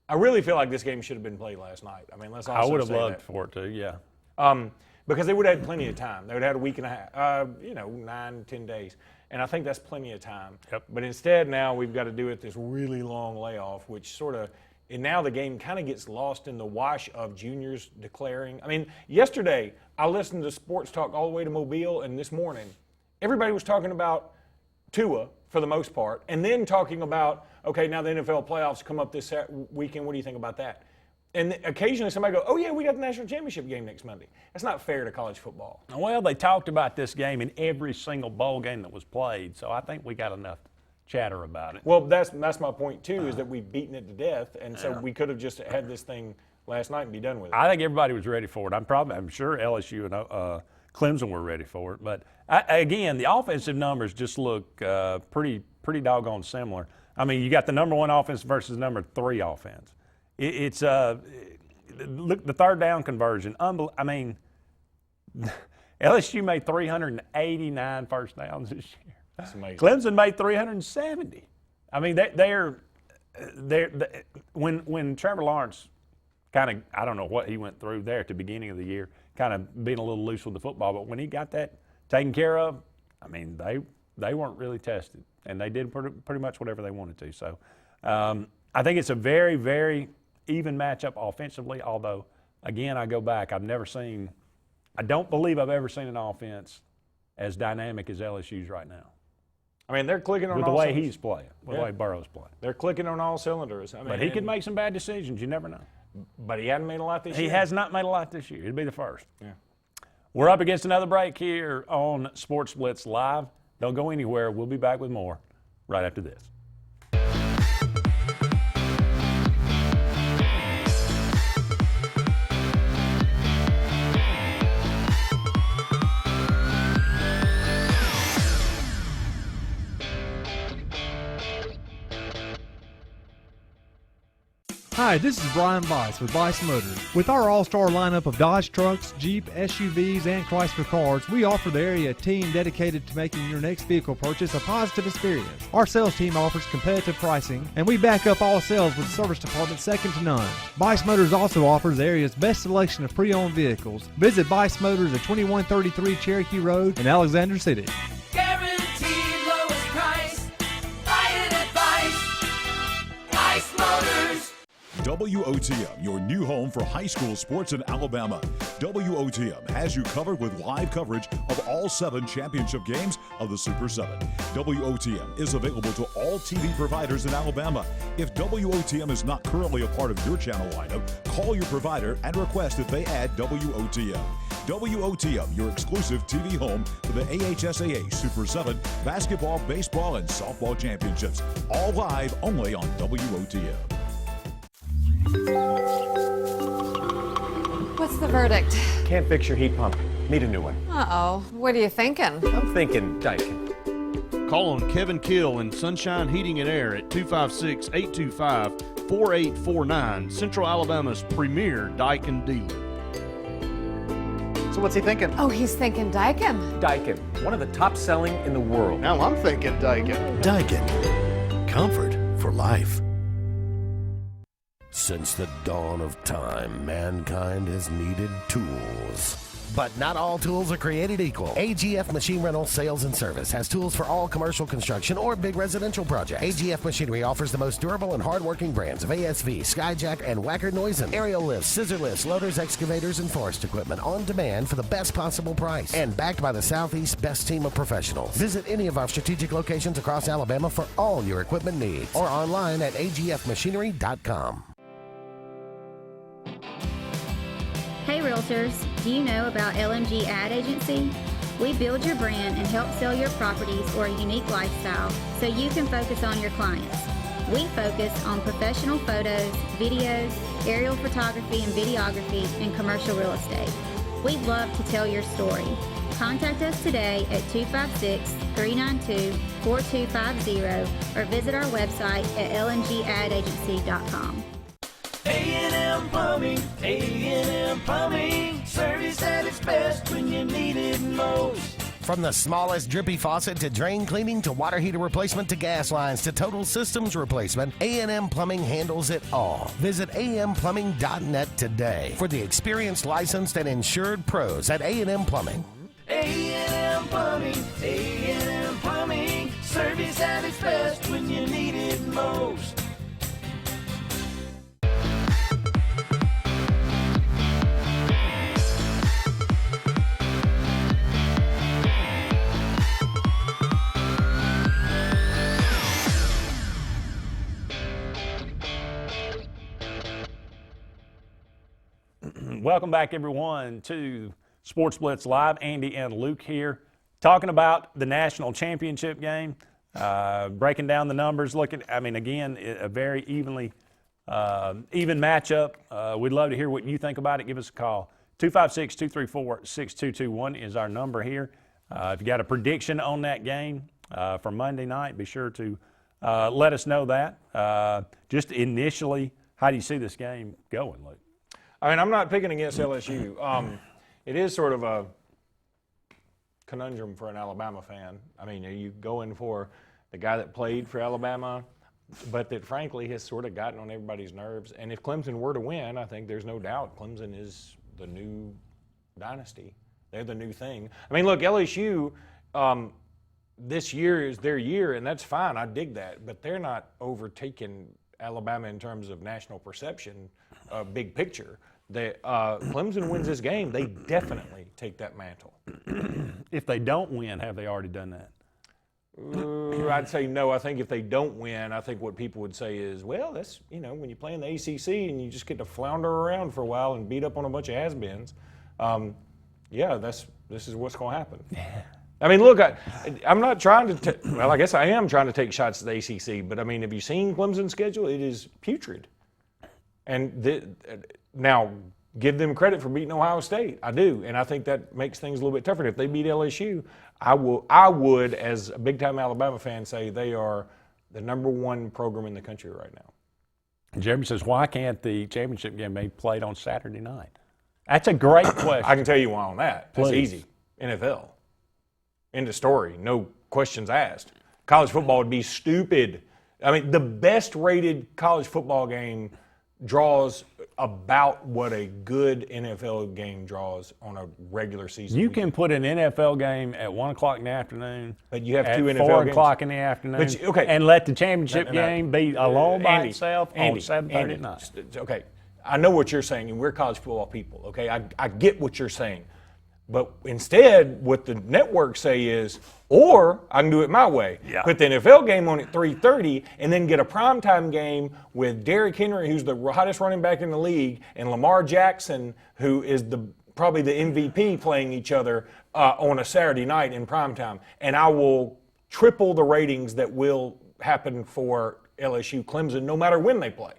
I really feel like this game should have been played last night. Let's also I would have say loved that. for it to, yeah. Because they would have had plenty of time. They would have had a week and a half, 9, 10 days. And I think that's plenty of time. Yep. But instead now we've got to do it this really long layoff, which sort of, and now the game kind of gets lost in the wash of juniors declaring. Yesterday I listened to sports talk all the way to Mobile, and this morning everybody was talking about Tua for the most part, and then talking about, okay, now the NFL playoffs come up this weekend. What do you think about that? And occasionally somebody goes, oh, yeah, we got the national championship game next Monday. That's not fair to college football. Well, they talked about this game in every single bowl game that was played, so I think we got enough chatter about it. Well, that's my point, too, is that we've beaten it to death, and so we could have just had this thing last night and be done with it. I think everybody was ready for it. I'm sure LSU and Clemson were ready for it. But, again, the offensive numbers just look pretty doggone similar. You got the number 1 offense versus number 3 offense. It's look, the third down conversion. LSU made 389 first downs this year. That's amazing. Clemson made 370. I mean, when Trevor Lawrence kind of, I don't know what he went through there at the beginning of the year, kind of being a little loose with the football, but when he got that taken care of, I mean, they weren't really tested, and they did pretty much whatever they wanted to. So I think it's a very, very even matchup offensively, although, again, I go back, I don't believe I've ever seen an offense as dynamic as LSU's right now. I mean, they're clicking on with all the way cylinders. he's playing, with the way Burrow's playing. They're clicking on all cylinders. I mean, But he could make some bad decisions. You never know. But he hadn't made a lot this year. He has not made a lot this year. It'd be the first. Yeah. We're up against another break here on Sports Blitz Live. Don't go anywhere. We'll be back with more right after this. Hi, this is Brian Weiss with Weiss Motors. With our all-star lineup of Dodge trucks, Jeep, SUVs, and Chrysler cars, we offer the area a team dedicated to making your next vehicle purchase a positive experience. Our sales team offers competitive pricing, and we back up all sales with a service department second to none. Weiss Motors also offers the area's best selection of pre-owned vehicles. Visit Weiss Motors at 2133 Cherokee Road in Alexander City. Guaranteed lowest price. Buy it at Weiss Motors. WOTM, your new home for high school sports in Alabama. WOTM has you covered with live coverage of all 7 championship games of the Super 7. WOTM is available to all TV providers in Alabama. If WOTM is not currently a part of your channel lineup, call your provider and request that they add WOTM. WOTM, your exclusive TV home for the AHSAA Super 7 basketball, baseball, and softball championships. All live only on WOTM. What's the verdict? Can't fix your heat pump. Need a new one. Uh-oh. What are you thinking? I'm thinking Daikin. Call on Kevin Kill and Sunshine Heating and Air at 256-825-4849, Central Alabama's premier Daikin dealer. So what's he thinking? Oh, he's thinking Daikin. Daikin, one of the top selling in the world. Now I'm thinking Daikin. Daikin. Comfort for life. Since the dawn of time, mankind has needed tools. But not all tools are created equal. AGF Machine Rental Sales and Service has tools for all commercial construction or big residential projects. AGF Machinery offers the most durable and hardworking brands of ASV, Skyjack, and Wacker Neuson. Aerial lifts, scissor lifts, loaders, excavators, and forest equipment on demand for the best possible price. And backed by the Southeast's best team of professionals. Visit any of our strategic locations across Alabama for all your equipment needs. Or online at agfmachinery.com. Hey Realtors, do you know about LMG Ad Agency? We build your brand and help sell your properties or a unique lifestyle so you can focus on your clients. We focus on professional photos, videos, aerial photography and videography, and commercial real estate. We'd love to tell your story. Contact us today at 256-392-4250 or visit our website at lmgadagency.com. A&M Plumbing, A&M Plumbing, service at its best when you need it most. From the smallest drippy faucet to drain cleaning to water heater replacement to gas lines to total systems replacement, A&M Plumbing handles it all. Visit amplumbing.net today for the experienced, licensed, and insured pros at A&M Plumbing. A&M Plumbing, A&M Plumbing, service at its best when you need it most. Welcome back, everyone, to Sports Blitz Live. Andy and Luke here, talking about the national championship game, breaking down the numbers. Again, a very even matchup. We'd love to hear what you think about it. Give us a call. 256-234-6221 is our number here. If you got a prediction on that game for Monday night, be sure to let us know that. Just initially, how do you see this game going, Luke? I mean, I'm not picking against LSU. It is sort of a conundrum for an Alabama fan. I mean, are you going for the guy that played for Alabama but that frankly has sort of gotten on everybody's nerves. And if Clemson were to win, I think there's no doubt Clemson is the new dynasty. They're the new thing. I mean, look, LSU, this year is their year, and that's fine. I dig that. But they're not overtaking Alabama in terms of national perception, big picture. Clemson wins this game, they definitely take that mantle. If they don't win, have they already done that? I'd say no. I think if they don't win, I think what people would say is, well, that's, when you play in the ACC and you just get to flounder around for a while and beat up on a bunch of has-beens, this is what's going to happen. I mean, look, I'm not trying to well, I guess I am trying to take shots at the ACC, but I mean, have you seen Clemson's schedule? It is putrid. And now, give them credit for beating Ohio State. I do, and I think that makes things a little bit tougher. If they beat LSU, I would, as a big-time Alabama fan, say they are the #1 program in the country right now. Jeremy says, why can't the championship game be played on Saturday night? That's a great question. I can tell you why on that. It's Please. easy. NFL. End of story. No questions asked. College football would be stupid. I mean, the best-rated college football game draws about what a good NFL game draws on a regular season. You can put an NFL game at 1 o'clock in the afternoon, but you have at two NFL 4 games. o'clock in the afternoon, But okay. and let the championship game be alone by Andy, itself on 7:30 at night. Okay, I know what you're saying, and we're college football people, okay? I get what you're saying. But instead, what the networks say is, or I can do it my way. Yeah. Put the NFL game on at 3:30 and then get a primetime game with Derrick Henry, who's the hottest running back in the league, and Lamar Jackson, who is probably the MVP, playing each other on a Saturday night in primetime. And I will triple the ratings that will happen for LSU Clemson no matter when they play.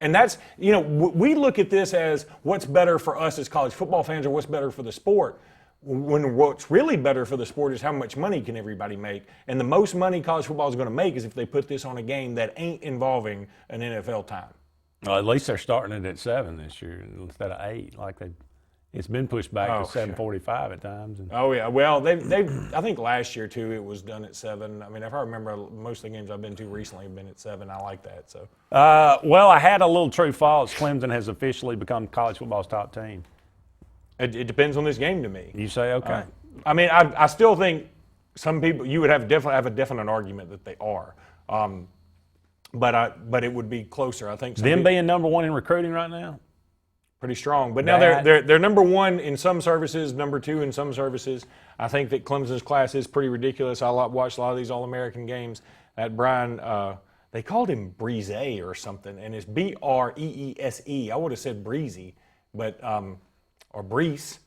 And that's, we look at this as what's better for us as college football fans or what's better for the sport, when what's really better for the sport is how much money can everybody make. And the most money college football is going to make is if they put this on a game that ain't involving an NFL time. Well, at least they're starting it at 7 this year instead of 8. It's been pushed back to 7:45 at times. Oh yeah, well I think last year too it was done at 7. I mean, if I remember, most of the games I've been to recently have been at 7. I like that. So. Well, I had a little true false. Clemson has officially become college football's top team. It depends on this game to me. You say okay. I mean, I still think some people you would definitely have a definite argument that they are, but it would be closer. I think Them being #1 in recruiting right now. Pretty strong, but now they're #1 in some services, #2 in some services. I think that Clemson's class is pretty ridiculous. I watched a lot of these All-American games. That Brian, they called him Breeze or something, and it's Breese. I would have said Breezy, but or Brees.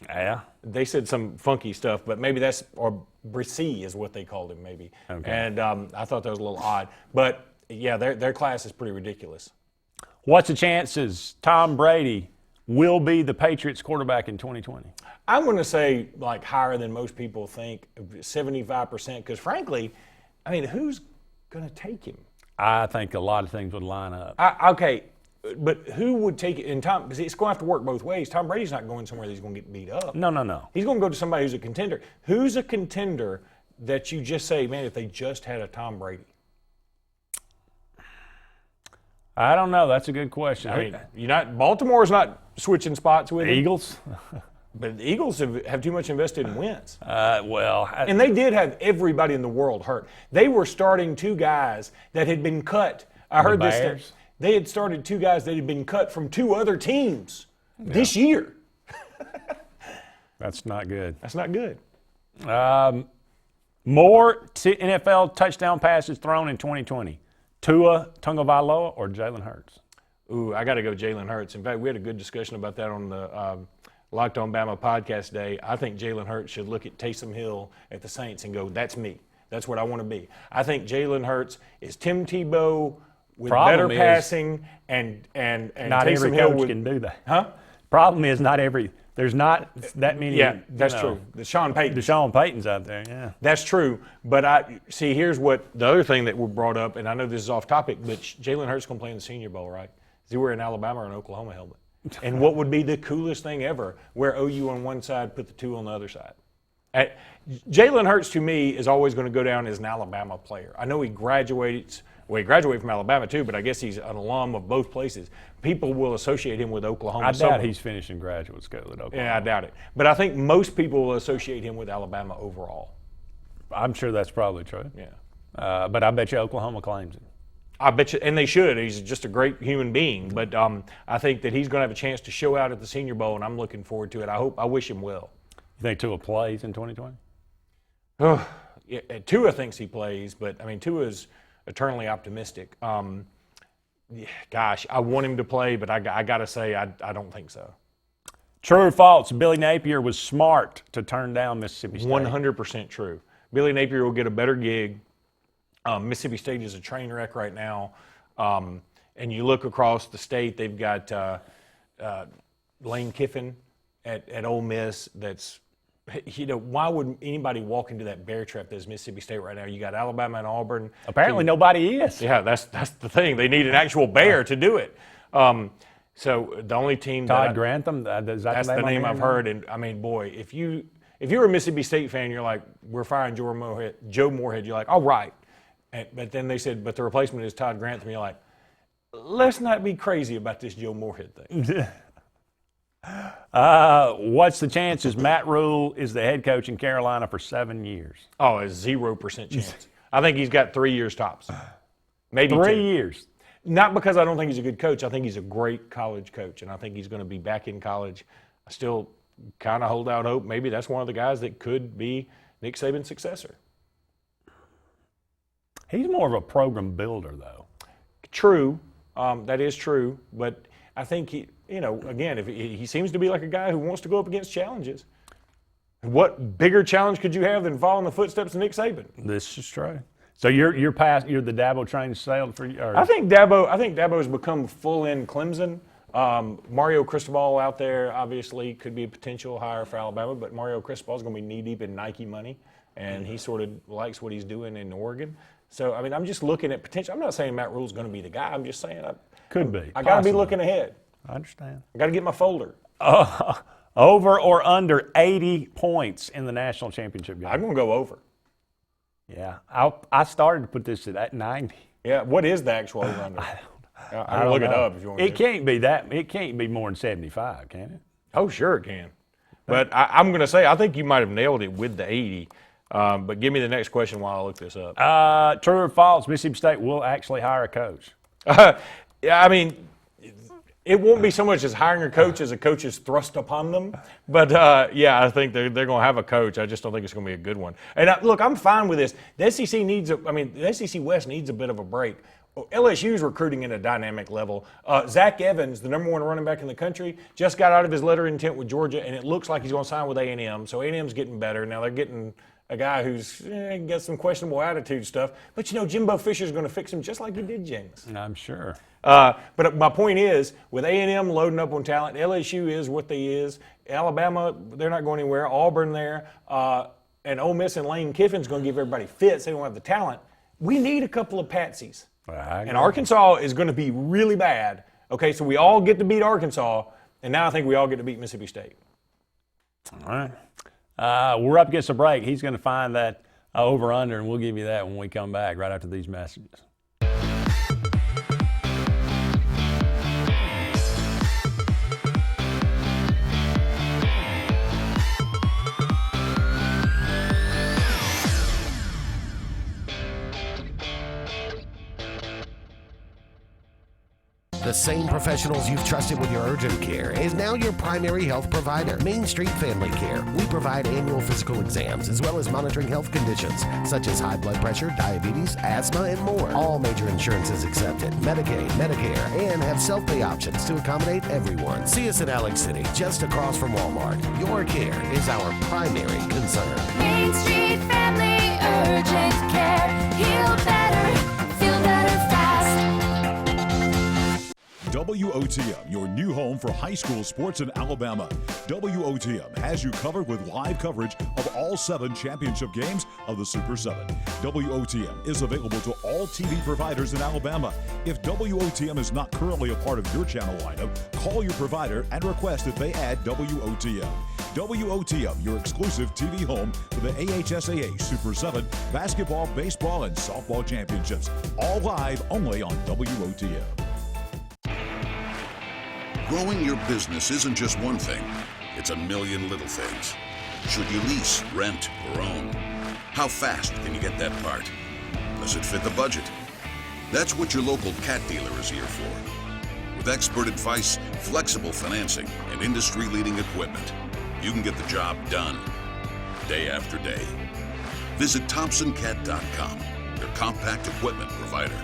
Yeah. They said some funky stuff, but maybe or Breesy is what they called him, maybe. Okay. And I thought that was a little odd, but yeah, their class is pretty ridiculous. What's the chances Tom Brady will be the Patriots quarterback in 2020? I'm going to say higher than most people think, 75%, because frankly, I mean, who's going to take him? I think a lot of things would line up. Okay, but who would take it? Because it's going to have to work both ways. Tom Brady's not going somewhere that he's going to get beat up. No. He's going to go to somebody who's a contender. Who's a contender that you just say, man, if they just had a Tom Brady? I don't know. That's a good question. I mean, Baltimore's not switching spots with Eagles. But the Eagles have too much invested in wins. And they did have everybody in the world hurt. They were starting 2 guys that had been cut. I heard this. They had started 2 guys that had been cut from 2 other teams this year. That's not good. That's not good. More NFL touchdown passes thrown in 2020. Tua Tagovailoa or Jalen Hurts? Ooh, I got to go Jalen Hurts. In fact, we had a good discussion about that on the Locked On Bama podcast day. I think Jalen Hurts should look at Taysom Hill at the Saints and go, that's me. That's what I want to be. I think Jalen Hurts is Tim Tebow with better passing and not Taysom every Hill coach can do that. Huh? Problem is there's not that many. Yeah, that's true. The Sean Paytons out there, yeah. That's true. But here's what the other thing that we brought up, and I know this is off topic, but Jalen Hurts going to play in the Senior Bowl, right? Is he wearing an Alabama or an Oklahoma helmet? And what would be the coolest thing ever? Wear OU on one side, put the 2 on the other side. Jalen Hurts, to me, is always going to go down as an Alabama player. I know he graduates Well, he graduated from Alabama too, but I guess he's an alum of both places. People will associate him with Oklahoma. I doubt he's finishing graduate school at Oklahoma. Yeah, I doubt it. But I think most people will associate him with Alabama overall. I'm sure that's probably true. Yeah. But I bet you Oklahoma claims him. I bet you, and they should. He's just a great human being. But I think that he's going to have a chance to show out at the Senior Bowl, and I'm looking forward to it. I wish him well. You think Tua plays in 2020? Yeah, Tua thinks he plays, but I mean, Tua's eternally optimistic. Gosh, I want him to play, but I got to say, I don't think so. True or false? Billy Napier was smart to turn down Mississippi State. 100% true. Billy Napier will get a better gig. Mississippi State is a train wreck right now. And you look across the state, they've got Lane Kiffin at Ole Miss. That's, why would anybody walk into that bear trap that's Mississippi State right now? You got Alabama and Auburn. Apparently nobody is. Yeah, that's the thing. They need an actual bear to do it. So the only team Todd Grantham, that's the name I've heard. And I mean, boy, if you're a Mississippi State fan, you're like, we're firing Joe Moorhead. You're like, all right. But then they said, but the replacement is Todd Grantham. You're like, let's not be crazy about this Joe Moorhead thing. What's the chances Matt Rule is the head coach in Carolina for 7 years? Oh, a 0% chance. I think he's got 3 years tops. Maybe 3 2. years. Not because I don't think he's a good coach. I think he's a great college coach, and I think he's going to be back in college. I still kind of hold out hope. Maybe that's one of the guys that could be Nick Saban's successor. He's more of a program builder, though. True. That is true. But I think again, if he seems to be like a guy who wants to go up against challenges. What bigger challenge could you have than following the footsteps of Nick Saban? This is true. So you're the Dabo train sailed for you? I think Dabo has become full in Clemson. Mario Cristobal out there obviously could be a potential hire for Alabama, but Mario Cristobal is going to be knee deep in Nike money, and he sort of likes what he's doing in Oregon. So I mean, I'm just looking at potential. I'm not saying Matt Rule's going to be the guy. I'm just saying could be. I got to be looking ahead. I understand. I got to get my folder. Over or under 80 points in the national championship game? I'm going to go over. Yeah, I started to put this at 90. Yeah, what is the actual over under? I can look it up if you want. It can't be that. It can't be more than 75, can it? Oh, sure it can. But I'm going to say I think you might have nailed it with the 80. But give me the next question while I look this up. True or false? Mississippi State will actually hire a coach. Yeah, I mean, it won't be so much as hiring a coach as a coach is thrust upon them. But, yeah, I think they're going to have a coach. I just don't think it's going to be a good one. And, look, I'm fine with this. The SEC the SEC West needs a bit of a break. LSU's recruiting at a dynamic level. Zach Evans, the number 1 running back in the country, just got out of his letter of intent with Georgia, and it looks like he's going to sign with A&M. So A&M's getting better. Now they're getting a guy who's got some questionable attitude stuff. But, Jimbo Fisher's going to fix him just like he did James. I'm sure. But my point is, with A&M loading up on talent, LSU is what they is. Alabama, they're not going anywhere. Auburn there. And Ole Miss and Lane Kiffin's going to give everybody fits. They don't have the talent. We need a couple of patsies. And Arkansas is going to be really bad. Okay, so we all get to beat Arkansas, and now I think we all get to beat Mississippi State. All right. We're up against a break. He's going to find that over-under, and we'll give you that when we come back right after these messages. The same professionals you've trusted with your urgent care is now your primary health provider, Main Street Family Care. We provide annual physical exams as well as monitoring health conditions such as high blood pressure, diabetes, asthma, and more. All major insurances accepted, Medicaid, Medicare, and have self-pay options to accommodate everyone. See us in Alex City, just across from Walmart. Your care is our primary concern. Main Street Family Urgent Care. Heal better, feel better fast. WOTM, your new home for high school sports in Alabama. WOTM has you covered with live coverage of all 7 championship games of the Super 7. WOTM is available to all TV providers in Alabama. If WOTM is not currently a part of your channel lineup, call your provider and request that they add WOTM. WOTM, your exclusive TV home for the AHSAA Super 7 basketball, baseball, and softball championships. All live only on WOTM. Growing your business isn't just one thing, it's a million little things. Should you lease, rent, or own? How fast can you get that part? Does it fit the budget? That's what your local Cat dealer is here for. With expert advice, flexible financing, and industry-leading equipment, you can get the job done day after day. Visit ThompsonCat.com, your compact equipment provider.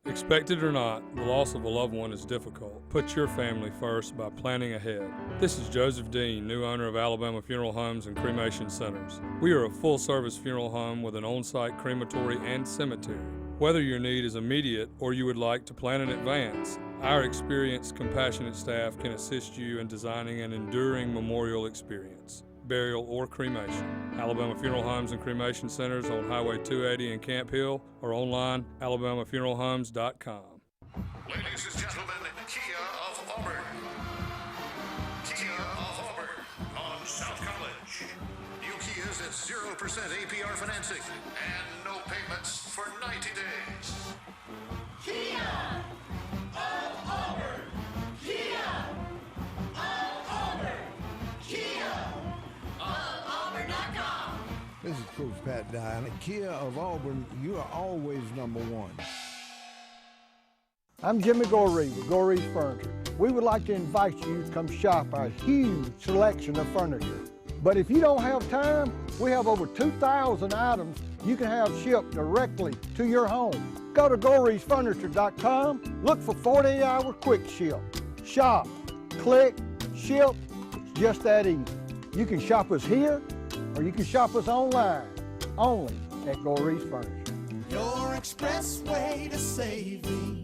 Expect it or not, the loss of a loved one is difficult. Put your family first by planning ahead. This is Joseph Dean, new owner of Alabama Funeral Homes and Cremation Centers. We are a full-service funeral home with an on-site crematory and cemetery. Whether your need is immediate or you would like to plan in advance, our experienced, compassionate staff can assist you in designing an enduring memorial experience, burial, or cremation. Alabama Funeral Homes and Cremation Centers on Highway 280 in Camp Hill or online, alabamafuneralhomes.com. Ladies and gentlemen, Kia of Auburn. Kia of Auburn on South College. New Kias at 0% APR financing and no payments for 90 days. Kia of Auburn. Kia of Auburn. Kia of Auburn.com. This is Coach Pat Dye. At Kia of Auburn, you are always number one. I'm Jimmy Goree with Goree's Furniture. We would like to invite you to come shop our huge selection of furniture. But if you don't have time, we have over 2,000 items you can have shipped directly to your home. Go to GoreesFurniture.com, look for 48-hour quick ship. Shop, click, ship, it's just that easy. You can shop us here, or you can shop us online, only at Goree's Furniture. Your express way to saving.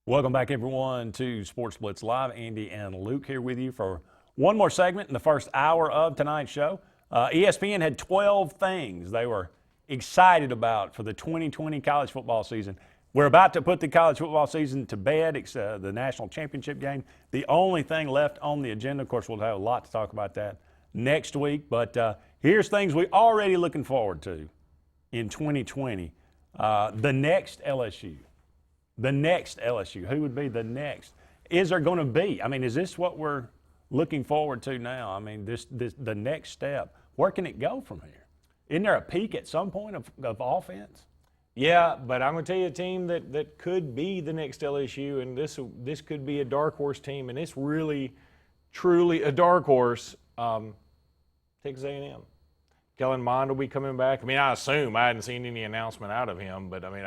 Welcome back, everyone, to Sports Blitz Live. Andy and Luke here with you for one more segment in the first hour of tonight's show. ESPN had 12 things they were excited about for the 2020 college football season. We're about to put the college football season to bed. It's the national championship game. The only thing left on the agenda, of course, we'll have a lot to talk about that next week. But here's things we're already looking forward to in 2020. The next LSU. The next LSU. Who would be the next? Is there going to be? I mean, is this what we're looking forward to now? I mean, the next step. Where can it go from here? Isn't there a peak at some point of offense? Yeah, but I'm going to tell you a team that could be the next LSU, and this could be a dark horse team, and it's really, truly a dark horse. Texas A&M. Kellen Mond will be coming back. I mean, I assume. I hadn't seen any announcement out of him, but I mean,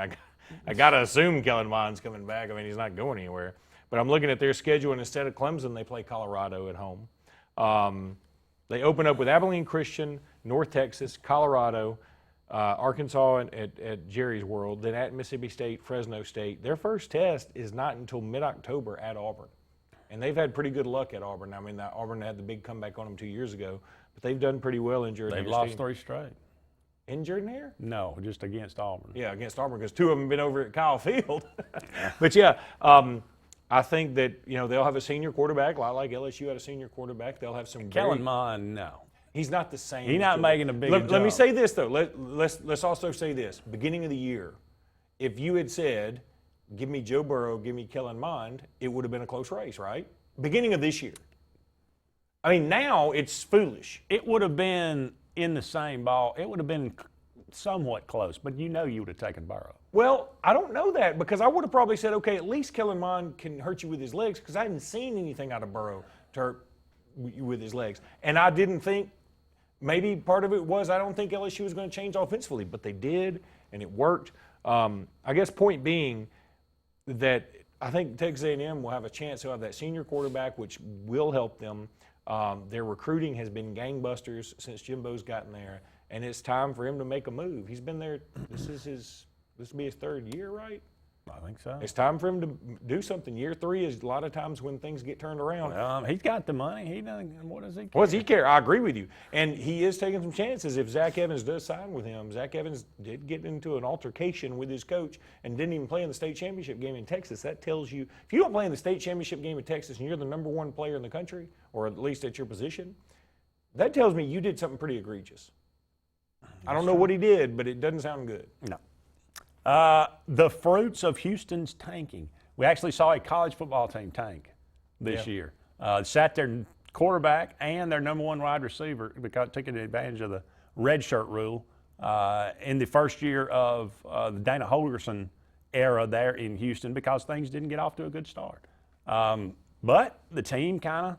I got to assume Kellen Mond's coming back. I mean, he's not going anywhere. But I'm looking at their schedule, and instead of Clemson, they play Colorado at home. They open up with Abilene Christian, North Texas, Colorado, Arkansas at Jerry's World, then at Mississippi State, Fresno State. Their first test is not until mid-October at Auburn. And they've had pretty good luck at Auburn. I mean, Auburn had the big comeback on them 2 years ago, but they've done pretty well in Jordan. They've lost 3 straight. In Jordan-Hare? No, just against Auburn. Yeah, against Auburn, because 2 of them have been over at Kyle Field. But yeah, I think that, they'll have a senior quarterback, a lot like LSU had a senior quarterback. They'll have some Kellen Mond, no. He's not the same. He's not making a big jump. Let me say this, though. Let's also say this. Beginning of the year, if you had said, give me Joe Burrow, give me Kellen Mond, it would have been a close race, right? Beginning of this year. I mean, now it's foolish. It would have been in the same ball. It would have been somewhat close, but you would have taken Burrow. Well, I don't know that, because I would have probably said, okay, at least Kellen Mond can hurt you with his legs, because I hadn't seen anything out of Burrow to hurt you with his legs. And I didn't think, maybe part of it was I don't think LSU was going to change offensively, but they did, and it worked. I guess point being that I think Texas A&M will have a chance to have that senior quarterback, which will help them. Their recruiting has been gangbusters since Jimbo's gotten there, and it's time for him to make a move. He's been there. This will be his 3rd year, right? I think so. It's time for him to do something. Year 3 is a lot of times when things get turned around. He's got the money. He doesn't. What does he care? What does he care? I agree with you. And he is taking some chances. If Zach Evans does sign with him, Zach Evans did get into an altercation with his coach and didn't even play in the state championship game in Texas. That tells you, if you don't play in the state championship game in Texas and you're the number 1 player in the country, or at least at your position, that tells me you did something pretty egregious. I don't know what he did, but it doesn't sound good. No. The fruits of Houston's tanking. We actually saw a college football team tank this year. Sat their quarterback and their number 1 wide receiver because taking advantage of the red shirt rule in the first year of the Dana Holgorsen era there in Houston because things didn't get off to a good start. But the team kind of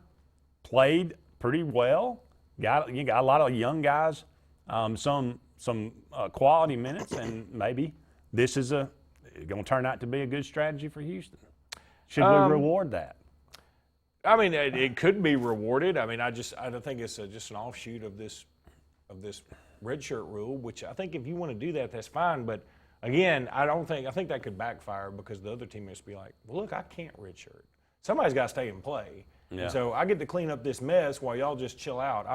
played pretty well. You got a lot of young guys, some quality minutes, and maybe this is going to turn out to be a good strategy for Houston. Should we reward that? I mean, it could be rewarded. I mean, I don't think it's just an offshoot of this red shirt rule, which I think if you want to do that, that's fine. But again, I think that could backfire because the other team must be like, well, look, I can't red shirt. Somebody's got to stay and play. Yeah. And so I get to clean up this mess while y'all just chill out.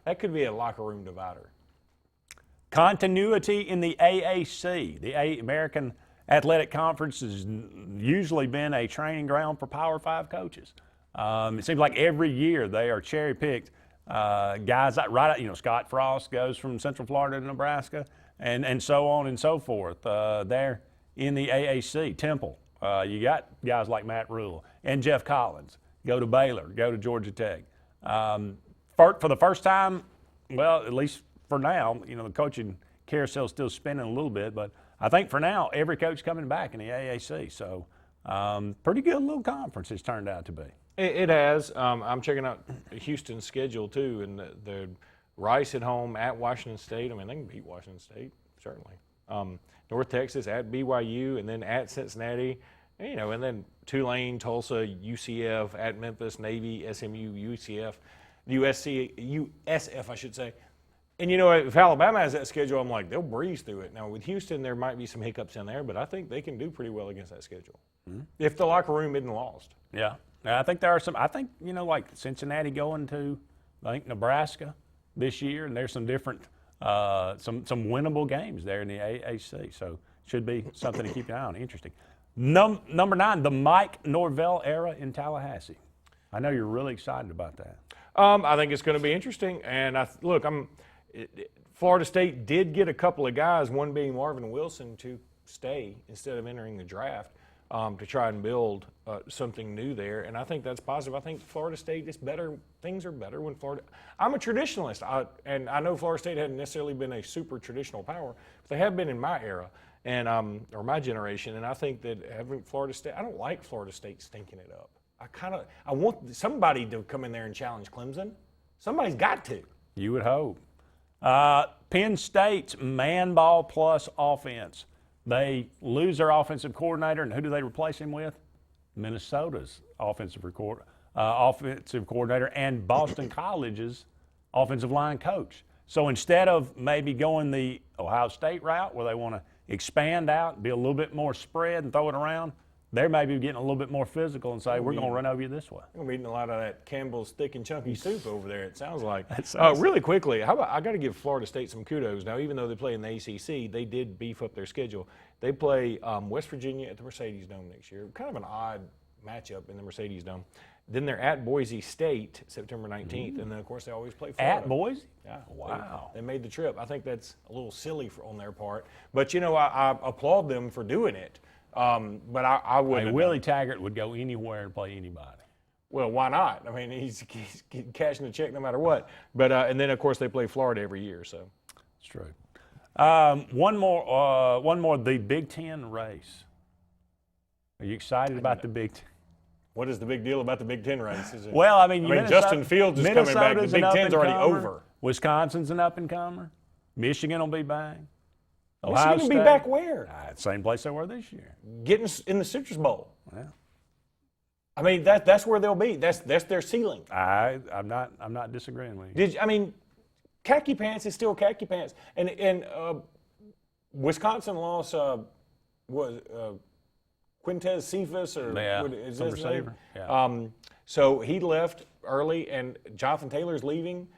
That could be a locker room divider. Continuity in the AAC. The American Athletic Conference has usually been a training ground for Power 5 coaches. It seems like every year they are cherry-picked guys Scott Frost goes from Central Florida to Nebraska, and so on and so forth. There in the AAC, Temple, you got guys like Matt Rule and Jeff Collins. Go to Baylor, go to Georgia Tech. For the first time, well, at least for now, the coaching carousel is still spinning a little bit, but I think for now, every coach coming back in the AAC. So pretty good little conference it's turned out to be. It has. I'm checking out Houston's schedule, too, and the Rice at home at Washington State. I mean, they can beat Washington State, certainly. North Texas at BYU, and then at Cincinnati, and then Tulane, Tulsa, UCF, at Memphis, Navy, SMU, USF, I should say. And, if Alabama has that schedule, I'm like, they'll breeze through it. Now, with Houston, there might be some hiccups in there, but I think they can do pretty well against that schedule if the locker room isn't lost. Yeah. I think there are some, like Cincinnati going to, Nebraska this year, and there's some different, some winnable games there in the AAC. So should be something to keep an eye on. Interesting. Number 9, the Mike Norvell era in Tallahassee. I know you're really excited about that. I think it's going to be interesting. And Florida State did get a couple of guys, one being Marvin Wilson, to stay instead of entering the draft to try and build something new there. And I think that's positive. I think Florida State is better. Things are better when Florida – I'm a traditionalist. And I know Florida State hadn't necessarily been a super traditional power, but they have been in my era and or my generation. And I think that having Florida State – I don't like Florida State stinking it up. I want somebody to come in there and challenge Clemson. Somebody's got to. You would hope. Penn State's man ball plus offense. They lose their offensive coordinator, and who do they replace him with? Minnesota's offensive coordinator and Boston College's offensive line coach. So instead of maybe going the Ohio State route where they want to expand out, be a little bit more spread and throw it around, they're maybe getting a little bit more physical and say, we're going to run over you this way. We're eating a lot of that Campbell's thick and chunky soup over there, it sounds like. Sounds really quickly, I got to give Florida State some kudos. Now, even though they play in the ACC, they did beef up their schedule. They play West Virginia at the Mercedes Dome next year. Kind of an odd matchup in the Mercedes Dome. Then they're at Boise State September 19th. And then, of course, they always play Florida. At Boise? Yeah. Wow. They made the trip. I think that's a little silly on their part. But, I applaud them for doing it. But I wouldn't. Willie Taggart would go anywhere and play anybody. Well, why not? I mean, he's cashing the check no matter what. But and then of course they play Florida every year, so it's true. One more. The Big Ten race. Are you excited about the Big Ten? What is the big deal about the Big Ten race? Well, I mean, Justin Fields is coming back. The Big Ten's already over. Wisconsin's an up-and-comer. Michigan will be back. Michigan will be back where? Same place they were this year. Getting in the Citrus Bowl. Yeah. I mean, that's where they'll be. That's their ceiling. I'm not disagreeing with you. Khaki pants is still khaki pants, and Wisconsin lost Quintez Cephas, or what is some his name? receiver. Yeah. So he left early, and Jonathan Taylor's leaving.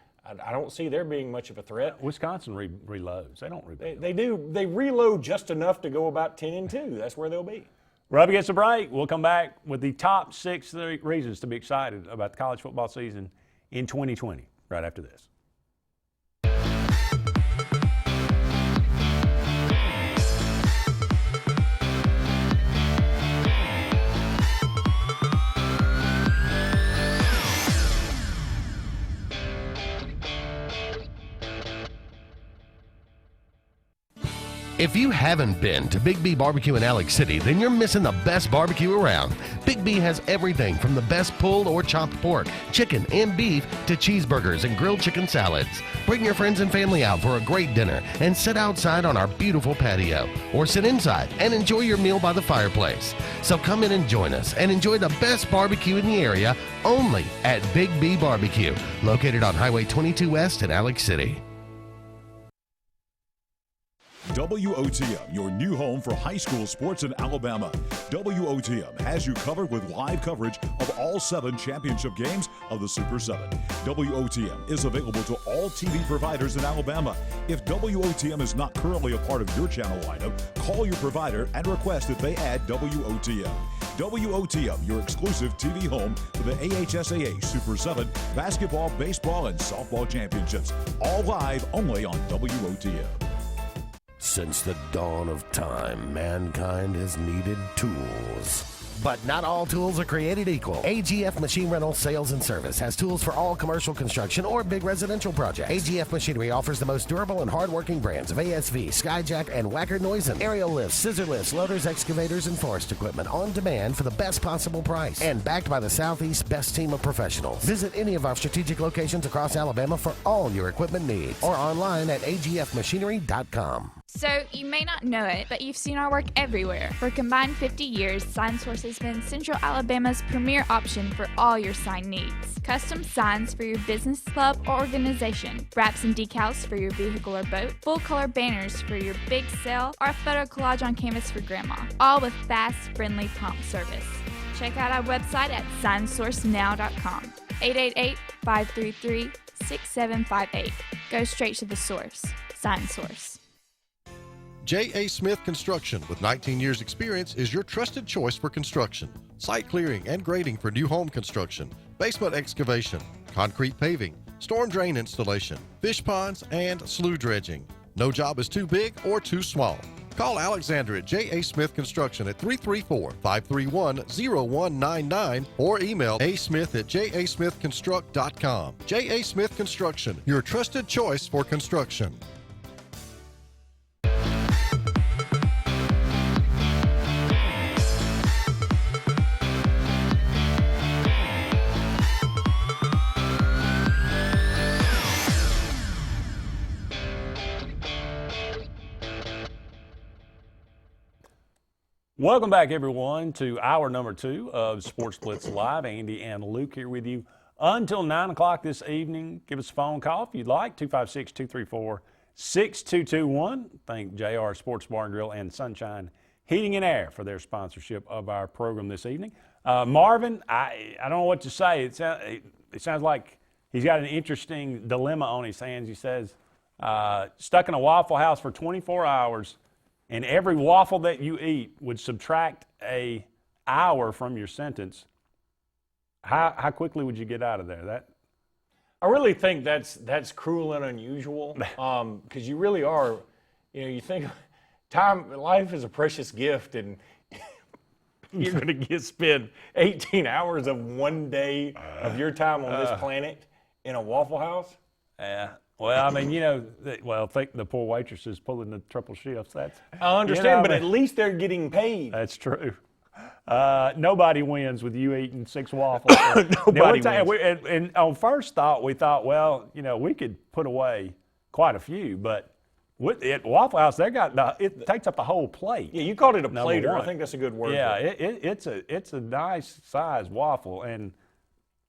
I don't see there being much of a threat. Wisconsin reloads. They don't rebuild. They do. They reload just enough to go about 10-2. That's where they'll be. We're up against the break. We'll come back with the top 6 reasons to be excited about the college football season in 2020 right after this. If you haven't been to Big B Barbecue in Alex City, then you're missing the best barbecue around. Big B has everything from the best pulled or chopped pork, chicken, and beef to cheeseburgers and grilled chicken salads. Bring your friends and family out for a great dinner and sit outside on our beautiful patio, or sit inside and enjoy your meal by the fireplace. So come in and join us and enjoy the best barbecue in the area only at Big B Barbecue, located on Highway 22 West in Alex City. WOTM, your new home for high school sports in Alabama. WOTM has you covered with live coverage of all 7 championship games of the Super 7. WOTM is available to all TV providers in Alabama. If WOTM is not currently a part of your channel lineup, call your provider and request that they add WOTM. WOTM, your exclusive TV home for the AHSAA Super 7 basketball, baseball, and softball championships. All live only on WOTM. Since the dawn of time, mankind has needed tools. But not all tools are created equal. AGF Machine Rental Sales and Service has tools for all commercial construction or big residential projects. AGF Machinery offers the most durable and hardworking brands of ASV, Skyjack, and Wacker Neuson. Aerial lifts, scissor lifts, loaders, excavators, and forest equipment on demand for the best possible price. And backed by the Southeast's best team of professionals. Visit any of our strategic locations across Alabama for all your equipment needs. Or online at agfmachinery.com. So, you may not know it, but you've seen our work everywhere. For a combined 50 years, SignSource has been Central Alabama's premier option for all your sign needs. Custom signs for your business, club, or organization. Wraps and decals for your vehicle or boat. Full-color banners for your big sale, or a photo collage on canvas for grandma. All with fast, friendly, prompt service. Check out our website at signsourcenow.com. 888-533-6758. Go straight to the source. SignSource. J.A. Smith Construction, with 19 years experience, is your trusted choice for construction. Site clearing and grading for new home construction, basement excavation, concrete paving, storm drain installation, fish ponds, and slough dredging. No job is too big or too small. Call Alexandra at J.A. Smith Construction at 334-531-0199 or email asmith@jasmithconstruct.com. J.A. Smith Construction, your trusted choice for construction. Welcome back, everyone, to hour number 2 of Sports Blitz Live. Andy and Luke here with you until 9 o'clock this evening. Give us a phone call if you'd like, 256-234-6221. Thank JR Sports Bar and Grill and Sunshine Heating and Air for their sponsorship of our program this evening. Marvin, I don't know what to say. It sounds like he's got an interesting dilemma on his hands. He says, stuck in a Waffle House for 24 hours, and every waffle that you eat would subtract an hour from your sentence. How quickly would you get out of there? I really think that's cruel and unusual, because you really are, you think life is a precious gift, and you're going to spend 18 hours of one day of your time on this planet in a Waffle House? Yeah. Well, I mean, think the poor waitresses pulling the triple shifts. I understand, but at least they're getting paid. That's true. Nobody wins with you eating 6 waffles. Nobody wins. And on first thought, we thought, we could put away quite a few, but at Waffle House, it takes up the whole plate. Yeah, you called it a plater. I think that's a good word. Yeah, it's a nice size waffle, and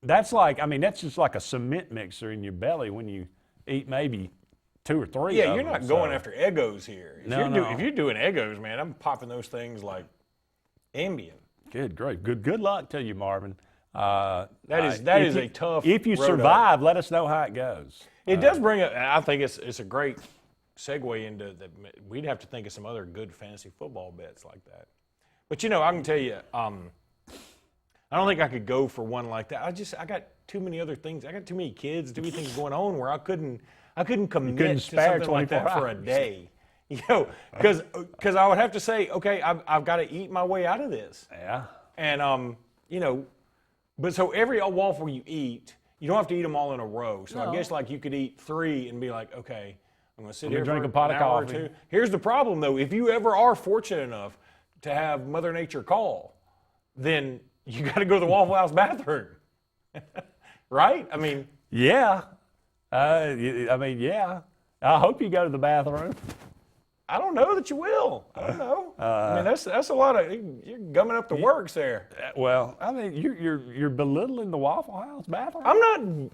that's just like a cement mixer in your belly when you eat maybe 2 or 3 Yeah, of you're them, not going after Eggos here. If No. you're doing Eggos, man, I'm popping those things like Ambien. Good, great. Good luck to you, Marvin. That is a tough If you road survive, let us know how it goes. It does bring up, I think it's a great segue into that. We'd have to think of some other good fantasy football bets like that. But, I can tell you, I don't think I could go for one like that. I got too many other things. I got too many kids, too many things going on where I couldn't commit to something like that for a day. Because I would have to say, okay, I've got to eat my way out of this. Yeah. And, but so every waffle you eat, you don't have to eat them all in a row. So I guess like you could eat 3 and be like, okay, I'm going to sit here drink for a pot an of hour coffee. or two. Here's the problem, though. If you ever are fortunate enough to have Mother Nature call, then you got to go to the Waffle House bathroom. Right? I mean. Yeah. Yeah. I hope you go to the bathroom. I don't know that you will. I don't know. That's a lot of, you're gumming up the works there. Well, you're belittling the Waffle House bathroom.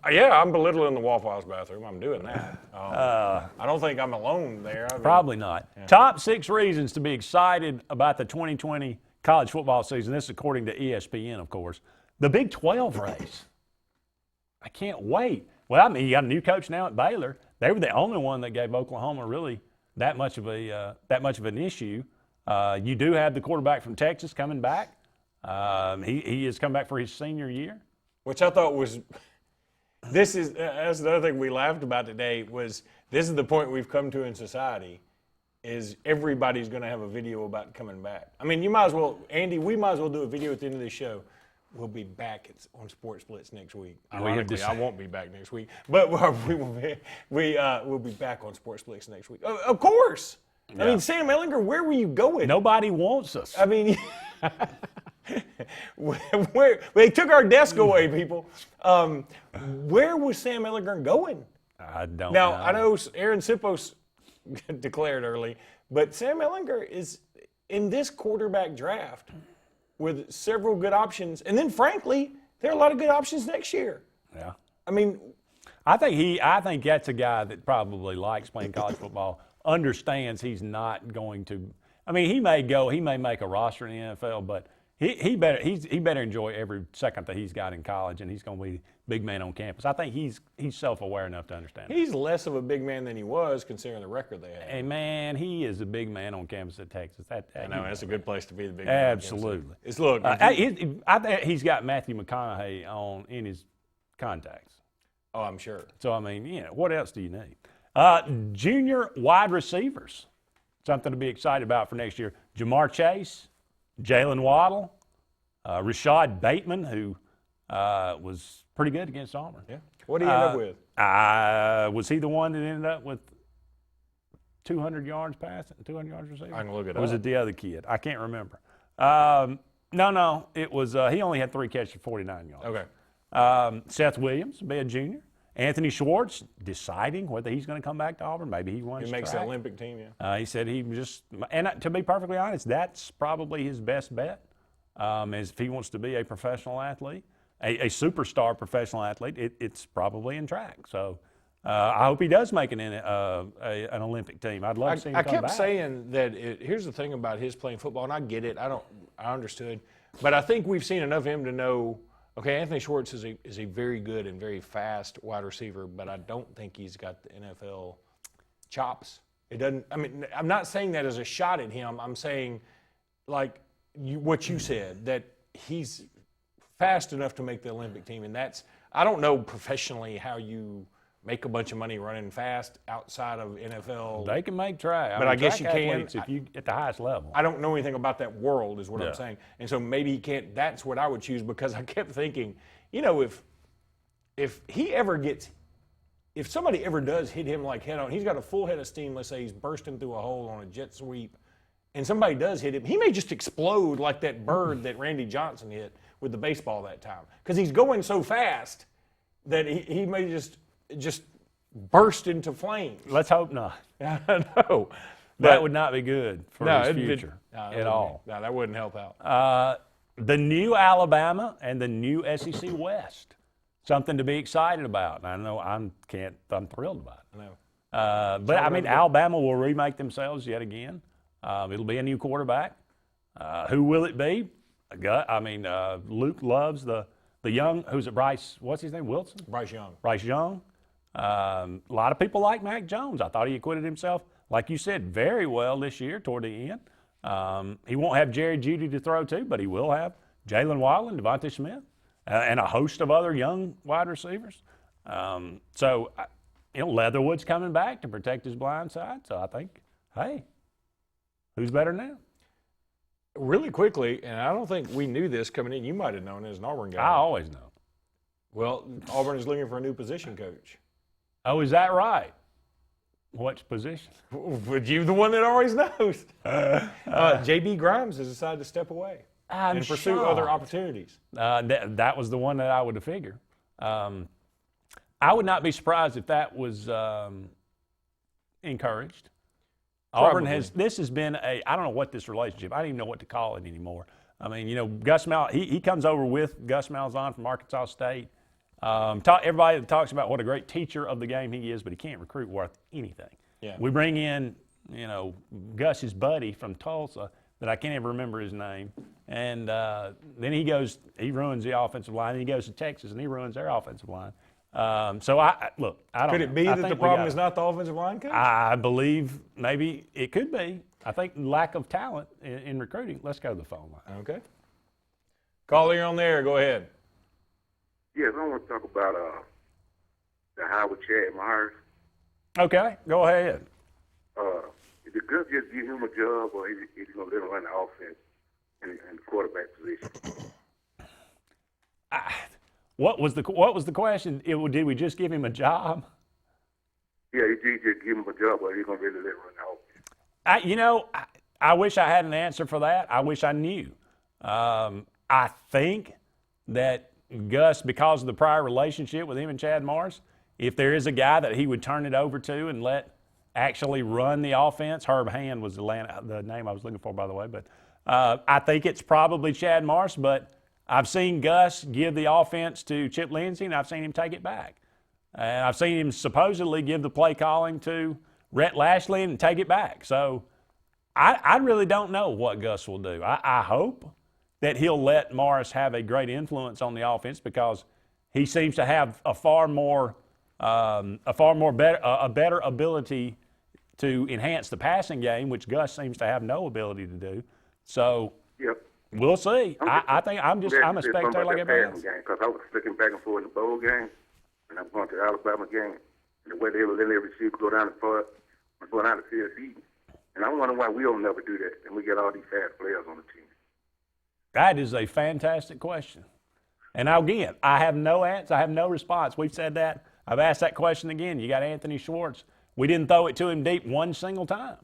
I'm belittling the Waffle House bathroom. I'm doing that. I don't think I'm alone there. Probably not. Yeah. Top 6 reasons to be excited about the 2020 college football season. This is according to ESPN, of course. The Big 12 race. I can't wait. Well, you got a new coach now at Baylor. They were the only one that gave Oklahoma really that much of an issue. You do have the quarterback from Texas coming back. He has come back for his senior year, which I thought was. That's the other thing we laughed about today. Was this is the point we've come to in society? Is everybody's going to have a video about coming back? I mean, you might as well, Andy. We might as well do a video at the end of this show. We'll be back on Sports Blitz next week. Ironically, I won't be back next week, but we'll be back on Sports Blitz next week. Of course. Yeah. I mean, Sam Ehlinger, where were you going? Nobody wants us. I mean, they took our desk away, people. Where was Sam Ehlinger going? I don't know. Now, I know Aaron Sipos declared early, but Sam Ehlinger is in this quarterback draft with several good options. And then, frankly, there are a lot of good options next year. Yeah. I mean, I think that's a guy that probably likes playing college football, understands he's not going to. I mean, he may make a roster in the NFL, but he better enjoy every second that he's got in college, and he's going to be big man on campus. I think he's self-aware enough to understand he's less of a big man than he was, considering the record they had. Hey, man, he is a big man on campus at Texas. I know, that's a good place to be the big man. Absolutely. I think he's got Matthew McConaughey in his contacts. Oh, I'm sure. So, I mean, what else do you need? Junior wide receivers, something to be excited about for next year. Jamar Chase, Jalen Waddle, Rashad Bateman, who was pretty good against Auburn. Yeah. What did he end up with? Was he the one that ended up with 200 yards passing, 200 yards receiving? I can look it up. Or was it the other kid? I can't remember. No, it was he only had 3 catches for 49 yards. Okay. Seth Williams, be a junior. Anthony Schwartz deciding whether he's going to come back to Auburn. Maybe he runs He makes track. the Olympic team, yeah. He said he just, and to be perfectly honest, that's probably his best bet, is if he wants to be a professional athlete, a superstar professional athlete, it's probably in track. So I hope he does make an Olympic team. I'd love to see him come back. I kept saying that here's the thing about his playing football, and I get it. I understood. But I think we've seen enough of him to know, okay, Anthony Schwartz is a very good and very fast wide receiver, but I don't think he's got the NFL chops. It doesn't. I mean, I'm not saying that as a shot at him. I'm saying, like what you said, that he's fast enough to make the Olympic team, and I don't know professionally how you make a bunch of money running fast outside of NFL. They can make track, but I guess you can if you at the highest level. I don't know anything about that world, is what I'm saying, and so maybe he can't. That's what I would choose, because I kept thinking, if he ever gets, if somebody ever does hit him like head on, he's got a full head of steam. Let's say he's bursting through a hole on a jet sweep, and somebody does hit him, he may just explode like that bird that Randy Johnson hit with the baseball that time, because he's going so fast that he may just burst into flames. Let's hope not. I know. That would not be good for his future at all. No, that wouldn't help out. The new Alabama and the new SEC West, something to be excited about. I know I'm thrilled about it. I know. But I mean, Alabama will remake themselves yet again. It'll be a new quarterback. Who will it be? Luke loves the young, who's it, Bryce, what's his name, Wilson? Bryce Young. Bryce Young. A lot of people like Mac Jones. I thought he acquitted himself, like you said, very well this year toward the end. He won't have Jerry Jeudy to throw to, but he will have Jalen Waddle and Devontae Smith and a host of other young wide receivers. Leatherwood's coming back to protect his blind side. So I think, hey, who's better now? Really quickly, and I don't think we knew this coming in. You might have known as an Auburn guy. I always know. Well, Auburn is looking for a new position coach. Oh, is that right? Which position? But you the one that always knows. J.B. Grimes has decided to step away and pursue other opportunities. That was the one that I would have figured. I would not be surprised if that was encouraged. Auburn this has been I don't know what this relationship, I don't even know what to call it anymore. I mean, Gus Mal, he comes over with Gus Malzahn from Arkansas State. Everybody talks about what a great teacher of the game he is, but he can't recruit worth anything. Yeah. We bring in, Gus's buddy from Tulsa that I can't ever remember his name. And then he ruins the offensive line. And he goes to Texas and he ruins their offensive line. I don't know. Could it be that the problem is not the offensive line coach? I believe maybe it could be. I think lack of talent in recruiting. Let's go to the phone line. Okay. Caller, you're on there. Go ahead. Yes, I want to talk about the hire with Chad Myers. Okay, go ahead. Is it good just give him a job, or is he going to let him run the offense in the quarterback position? What was the question? Did we just give him a job? Yeah, you just give him a job, or he's going to really let him run the offense. I wish I had an answer for that. I wish I knew. I think that Gus, because of the prior relationship with him and Chad Morris, if there is a guy that he would turn it over to and let actually run the offense, Herb Hand was the name I was looking for, by the way. But I think it's probably Chad Morris, but I've seen Gus give the offense to Chip Lindsey, and I've seen him take it back. And I've seen him supposedly give the play calling to Rhett Lashley and take it back. So I really don't know what Gus will do. I hope that he'll let Morris have a great influence on the offense, because he seems to have a better ability to enhance the passing game, which Gus seems to have no ability to do. So we'll see. I'm a spectator like everybody else. Because I was flicking back and forth in the bowl game, and I'm going to the Alabama game, and the way they were letting every receiver go down the field eating. And I'm wondering why we don't never do that, and we get all these fast players on the team. That is a fantastic question. And again, I have no answer. I have no response. We've said that. I've asked that question again. You got Anthony Schwartz. We didn't throw it to him deep one single time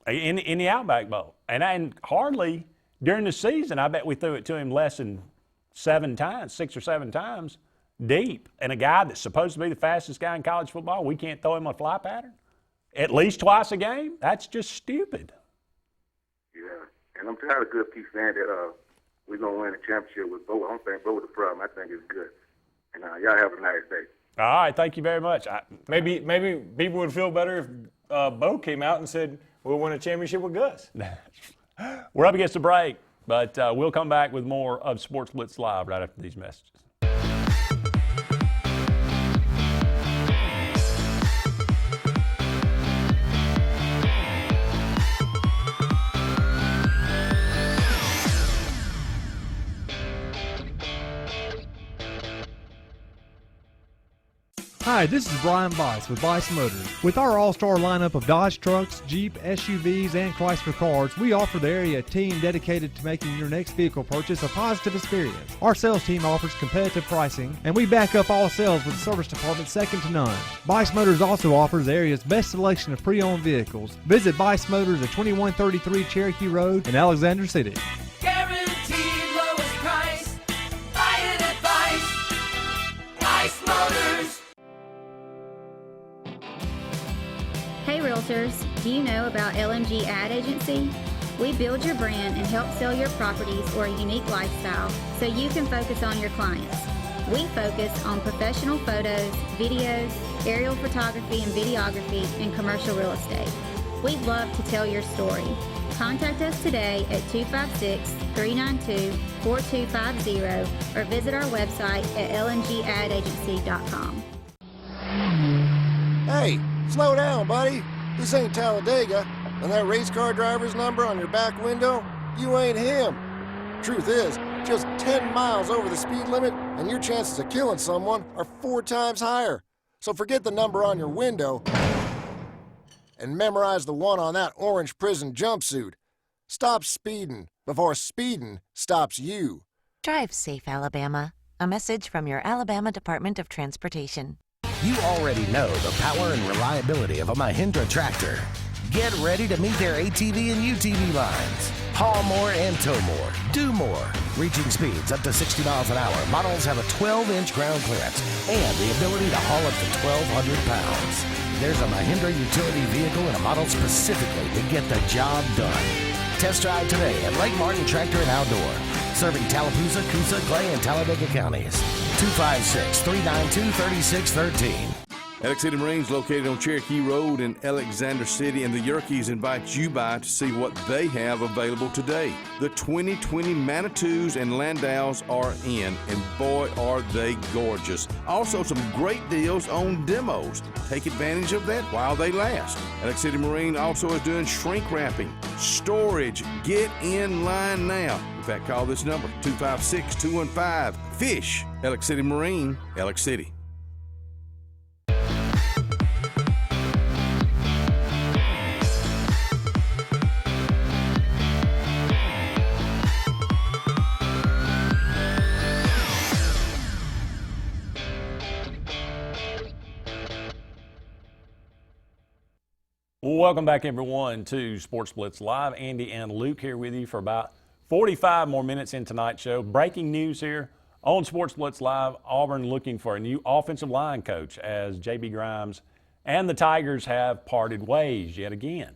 in the Outback Bowl. And hardly during the season, I bet we threw it to him less than 6 or 7 times deep. And a guy that's supposed to be the fastest guy in college football, we can't throw him a fly pattern at least twice a game? That's just stupid. Yeah. And I'm tired of good keep saying that we're going to win the championship with Bo. I don't think Bo was the problem. I think it's good. And y'all have a nice day. All right. Thank you very much. Maybe people would feel better if Bo came out and said, we'll win a championship with Gus. We're up against the break, but we'll come back with more of Sports Blitz Live right after these messages. Hi, this is Brian Bice with Bice Motors. With our all-star lineup of Dodge trucks, Jeep, SUVs, and Chrysler cars, we offer the area a team dedicated to making your next vehicle purchase a positive experience. Our sales team offers competitive pricing, and we back up all sales with a service department second to none. Bice Motors also offers the area's best selection of pre-owned vehicles. Visit Bice Motors at 2133 Cherokee Road in Alexander City. Guaranteed lowest price. Buy it at Bice Motors. Hey Realtors, do you know about LMG Ad Agency? We build your brand and help sell your properties or a unique lifestyle so you can focus on your clients. We focus on professional photos, videos, aerial photography and videography, and commercial real estate. We'd love to tell your story. Contact us today at 256-392-4250 or visit our website at lngadagency.com. Hey, slow down, buddy. This ain't Talladega, and that race car driver's number on your back window, you ain't him. Truth is, just 10 miles over the speed limit, and your chances of killing someone are 4 times higher. So forget the number on your window and memorize the one on that orange prison jumpsuit. Stop speeding before speeding stops you. Drive safe, Alabama. A message from your Alabama Department of Transportation. You already know the power and reliability of a Mahindra tractor. Get ready to meet their ATV and UTV lines. Haul more and tow more. Do more. Reaching speeds up to 60 miles an hour. Models have a 12-inch ground clearance and the ability to haul up to 1,200 pounds. There's a Mahindra utility vehicle and a model specifically to get the job done. Test drive today at Lake Martin Tractor and Outdoor. Serving Tallapoosa, Coosa, Clay, and Talladega counties. 256-392-3613. Alex City Marines, located on Cherokee Road in Alexander City, and the Yerkes invite you by to see what they have available today. The 2020 Manitous and Landaus are in, and boy, are they gorgeous. Also, some great deals on demos. Take advantage of that while they last. Alex City Marine also is doing shrink wrapping, storage. Get in line now. In fact, call this number, 256-215-FISH. Alex City Marine, Alex City. Welcome back, everyone, to Sports Blitz Live. Andy and Luke here with you for about 45 more minutes in tonight's show. Breaking news here on Sports Blitz Live. Auburn looking for a new offensive line coach as J.B. Grimes and the Tigers have parted ways yet again.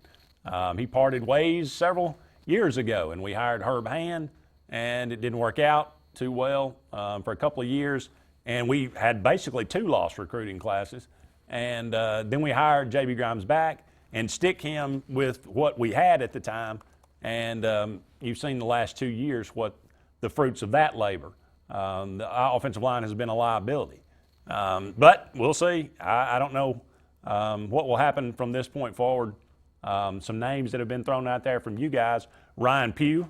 He parted ways several years ago, and we hired Herb Hand, and it didn't work out too well for a couple of years, and we had basically 2 lost recruiting classes. And then we hired J.B. Grimes back and stick him with what we had at the time. And you've seen the last 2 years what the fruits of that labor. The offensive line has been a liability. But we'll see. I don't know what will happen from this point forward. Some names that have been thrown out there from you guys. Ryan Pugh,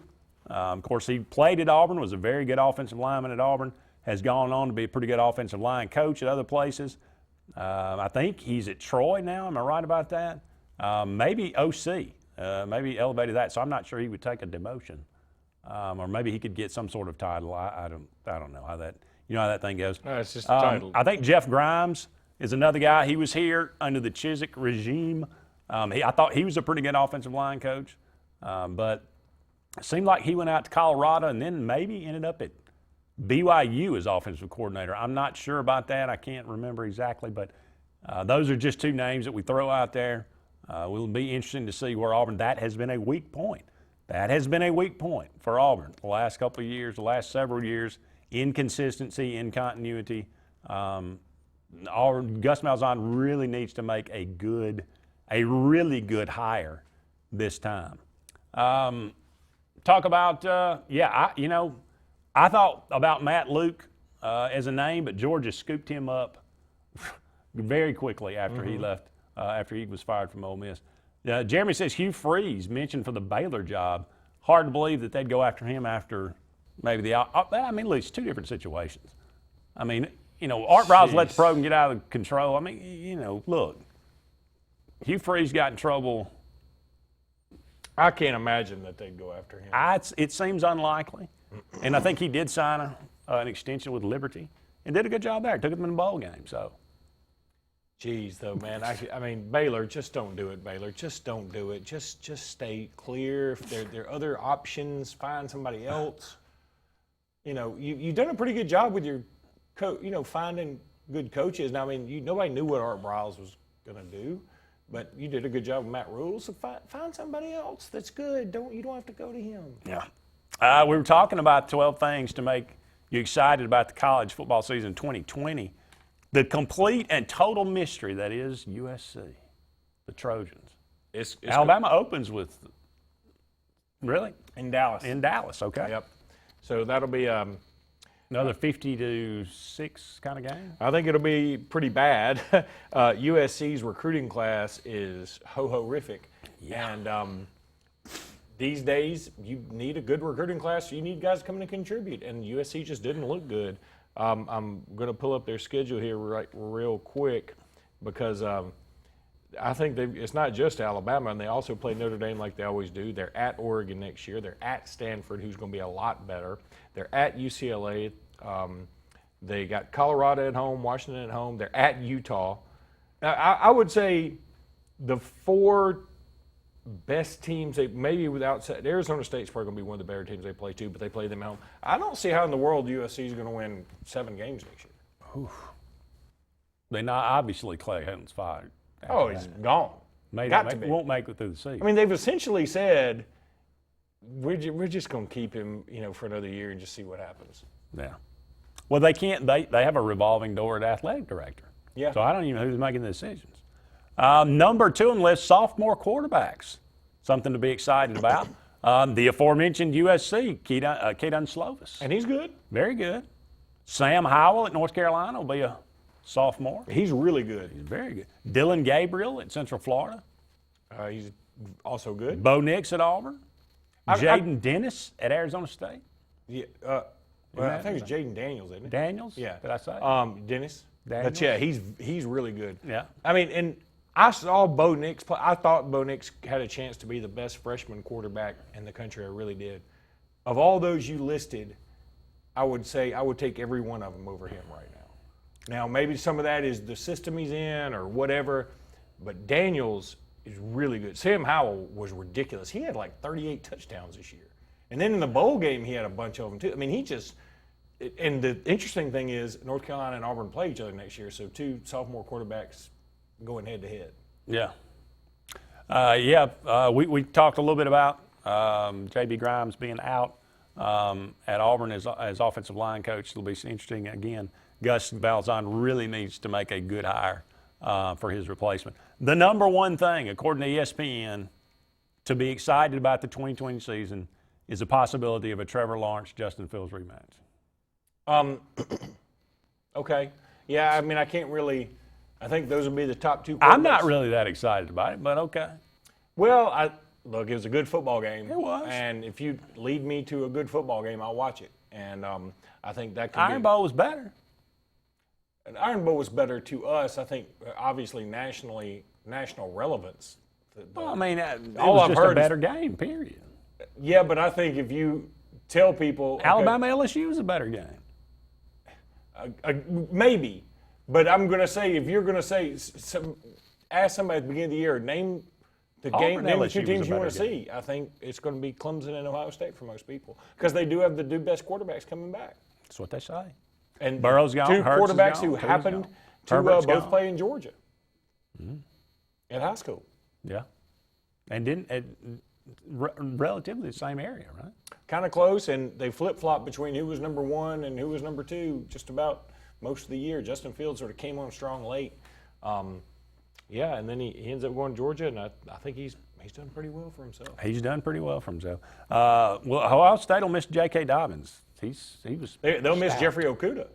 of course, he played at Auburn, was a very good offensive lineman at Auburn, has gone on to be a pretty good offensive line coach at other places. I think he's at Troy now. Am I right about that? Maybe OC, maybe elevated that. So I'm not sure he would take a demotion, or maybe he could get some sort of title. I don't know how that, how that thing goes. No, it's just a title. I think Jeff Grimes is another guy. He was here under the Chiswick regime. I thought he was a pretty good offensive line coach, but it seemed like he went out to Colorado and then maybe ended up at BYU as offensive coordinator. I'm not sure about that. I can't remember exactly, but those are just 2 names that we throw out there. Will be interesting to see where Auburn, that has been a weak point. That has been a weak point for Auburn the last couple of years, the last several years. Inconsistency, incontinuity. Gus Malzahn really needs to make a really good hire this time. Talk about, I thought about Matt Luke as a name, but Georgia scooped him up very quickly after he left. After he was fired from Ole Miss. Jeremy says Hugh Freeze mentioned for the Baylor job. Hard to believe that they'd go after him after maybe at least 2 different situations. I mean, Art Briles let the program get out of control. I mean, look, Hugh Freeze got in trouble. I can't imagine that they'd go after him. It seems unlikely. And I think he did sign an extension with Liberty and did a good job there. Took them in the bowl game, so. Geez, though, man. I mean, Baylor, just don't do it, Baylor. Just don't do it. Just stay clear. If there are other options, find somebody else. You've done a pretty good job with your finding good coaches. Now, I mean, nobody knew what Art Briles was going to do, but you did a good job with Matt Rule. So find somebody else that's good. You don't have to go to him. Yeah. We were talking about 12 things to make you excited about the college football season 2020. The complete and total mystery that is USC, the Trojans. Alabama opens with Really? In Dallas. In Dallas, okay. Yep. So that'll be another 50-6 kind of game? I think it'll be pretty bad. USC's recruiting class is ho-horrific. Yeah. And these days, you need a good recruiting class. You need guys coming to contribute, and USC just didn't look good. I'm going to pull up their schedule here real quick because I think it's not just Alabama, and they also play Notre Dame like they always do. They're at Oregon next year. They're at Stanford, who's going to be a lot better. They're at UCLA. They got Colorado at home, Washington at home. They're at Utah. Now, I would say the 4 best teams, maybe without Arizona State's probably going to be one of the better teams they play too, but they play them at home. I don't see how in the world USC is going to win 7 games next year. Oof. They not obviously Clay Helton's fired. Oh, he's gone. Won't make it through the season. I mean, they've essentially said we're just going to keep him, for another year and just see what happens. Yeah. Well, they can't. They have a revolving door at athletic director. Yeah. So I don't even know who's making the decisions. Number 2 on the list, sophomore quarterbacks. Something to be excited about. The aforementioned USC, Keaton Slovis. And he's good. Very good. Sam Howell at North Carolina will be a sophomore. He's really good. He's very good. Dylan Gabriel at Central Florida. He's also good. Bo Nix at Auburn. Jaden Dennis at Arizona State. Yeah. I think it's Jaden Daniels, isn't it? Daniels? Yeah. Did I say? Dennis. Daniels? But yeah, he's really good. Yeah. I mean, and I saw Bo Nix play. I thought Bo Nix had a chance to be the best freshman quarterback in the country. I really did. Of all those you listed, I would say I would take every one of them over him right now. Now, maybe some of that is the system he's in or whatever, but Daniels is really good. Sam Howell was ridiculous. He had like 38 touchdowns this year. And then in the bowl game, he had a bunch of them too. I mean, and the interesting thing is North Carolina and Auburn play each other next year, so 2 sophomore quarterbacks going head-to-head. Yeah. We talked a little bit about J.B. Grimes being out at Auburn as offensive line coach. It'll be interesting. Again, Gus Malzahn really needs to make a good hire for his replacement. The number one thing, according to ESPN, to be excited about the 2020 season is the possibility of a Trevor Lawrence-Justin Fields rematch. Okay. Yeah, I mean, I think those would be the top 2 quarterbacks. I'm not really that excited about it, but okay. Well, look, it was a good football game. It was. And if you lead me to a good football game, I'll watch it. And I think that could Iron Bowl was better. And Iron Bowl was better to us. I think, obviously, national relevance. Well, I mean, it was just a better game, period. Yeah, but I think if you tell people Alabama LSU is a better game. Maybe, but I'm going to say if you're going to say ask somebody at the beginning of the year name the 2 teams you want to see. I think it's going to be Clemson and Ohio State for most people because they do have the 2 best quarterbacks coming back. That's what they say. And Burrow's gone. 2 Hurts quarterbacks gone, who happened to both play in Georgia at high school. Yeah, and didn't. Relatively the same area, right? Kind of close, and they flip-flopped between who was number 1 and who was number 2 just about most of the year. Justin Fields sort of came on strong late. And then he ends up going to Georgia, and I think he's done pretty well for himself. He's done pretty well for himself. Ohio State will miss J.K. Dobbins. They'll miss Jeffrey Okudah.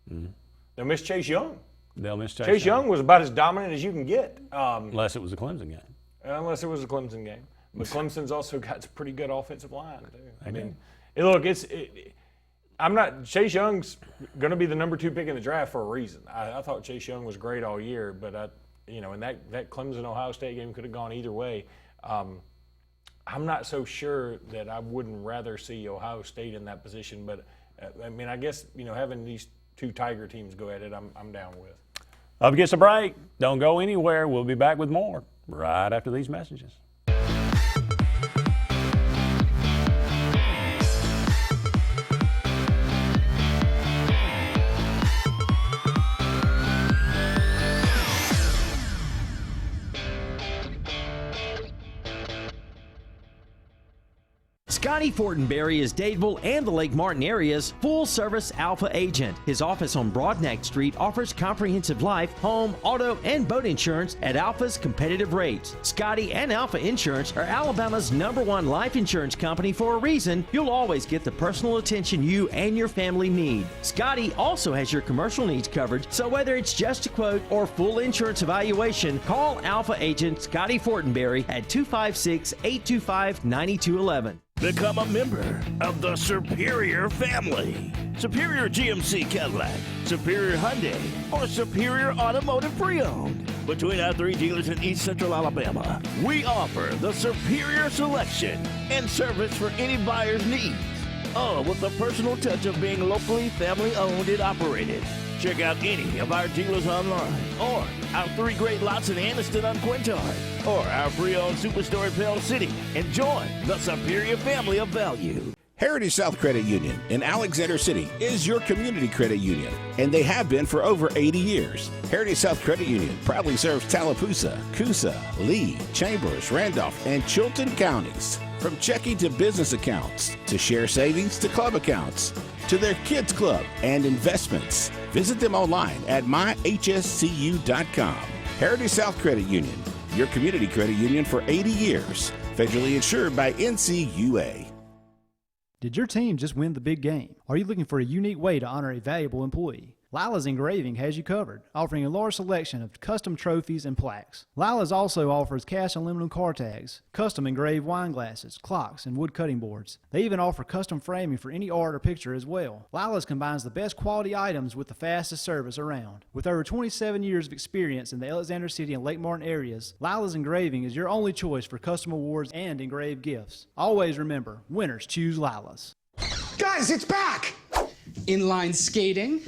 Mm-hmm. They'll miss Chase Young. They'll miss Chase Young was about as dominant as you can get. Unless it was a Clemson game. Unless it was a Clemson game. But Clemson's also got a pretty good offensive line, too. Chase Young's going to be the number 2 pick in the draft for a reason. I thought Chase Young was great all year, but and that Clemson-Ohio State game could have gone either way. I'm not so sure that I wouldn't rather see Ohio State in that position, but I guess, having these 2 Tiger teams go at it, I'm down with. Up against a break. Don't go anywhere. We'll be back with more right after these messages. Scotty Fortenberry is Dadeville and the Lake Martin area's full-service Alpha agent. His office on Broadneck Street offers comprehensive life, home, auto, and boat insurance at Alpha's competitive rates. Scotty and Alpha Insurance are Alabama's #1 life insurance company for a reason. You'll always get the personal attention you and your family need. Scotty also has your commercial needs covered, so whether it's just a quote or full insurance evaluation, call Alpha agent Scotty Fortenberry at 256-825-9211. Become a member of the Superior family. Superior GMC Cadillac, Superior Hyundai, or Superior Automotive Pre-Owned. Between our 3 dealers in East Central Alabama, we offer the superior selection and service for any buyer's needs. All with the personal touch of being locally family-owned and operated. Check out any of our dealers online, or our 3 great lots in Anniston on Quintard, or our pre-owned superstore in Pell City, and join the Superior family of value. Heritage South Credit Union in Alexander City is your community credit union, and they have been for over 80 years. Heritage South Credit Union proudly serves Tallapoosa, Coosa, Lee, Chambers, Randolph, and Chilton counties. From checking to business accounts, to share savings to club accounts, to their kids club and investments. Visit them online at myhscu.com. Heritage South Credit Union, your community credit union for 80 years. Federally insured by NCUA. Did your team just win the big game? Are you looking for a unique way to honor a valuable employee? Lila's Engraving has you covered, offering a large selection of custom trophies and plaques. Lila's also offers cast aluminum car tags, custom engraved wine glasses, clocks, and wood cutting boards. They even offer custom framing for any art or picture as well. Lila's combines the best quality items with the fastest service around. With over 27 years of experience in the Alexander City and Lake Martin areas, Lila's Engraving is your only choice for custom awards and engraved gifts. Always remember, winners choose Lila's. Guys, it's back! Inline skating.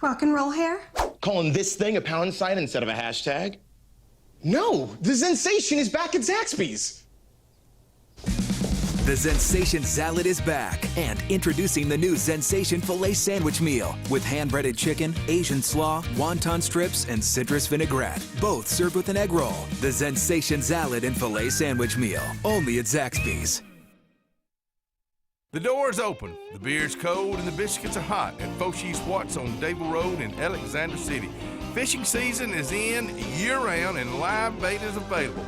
Rock and roll hair? Calling this thing a pound sign instead of a hashtag? No, the Zensation is back at Zaxby's. The Zensation Salad is back, and introducing the new Zensation Filet Sandwich Meal with hand-breaded chicken, Asian slaw, wonton strips, and citrus vinaigrette, both served with an egg roll. The Zensation Salad and Filet Sandwich Meal, only at Zaxby's. The door is open, the beer's cold, and the biscuits are hot at Foshee Swats on Dable Road in Alexander City. Fishing season is in year-round and live bait is available.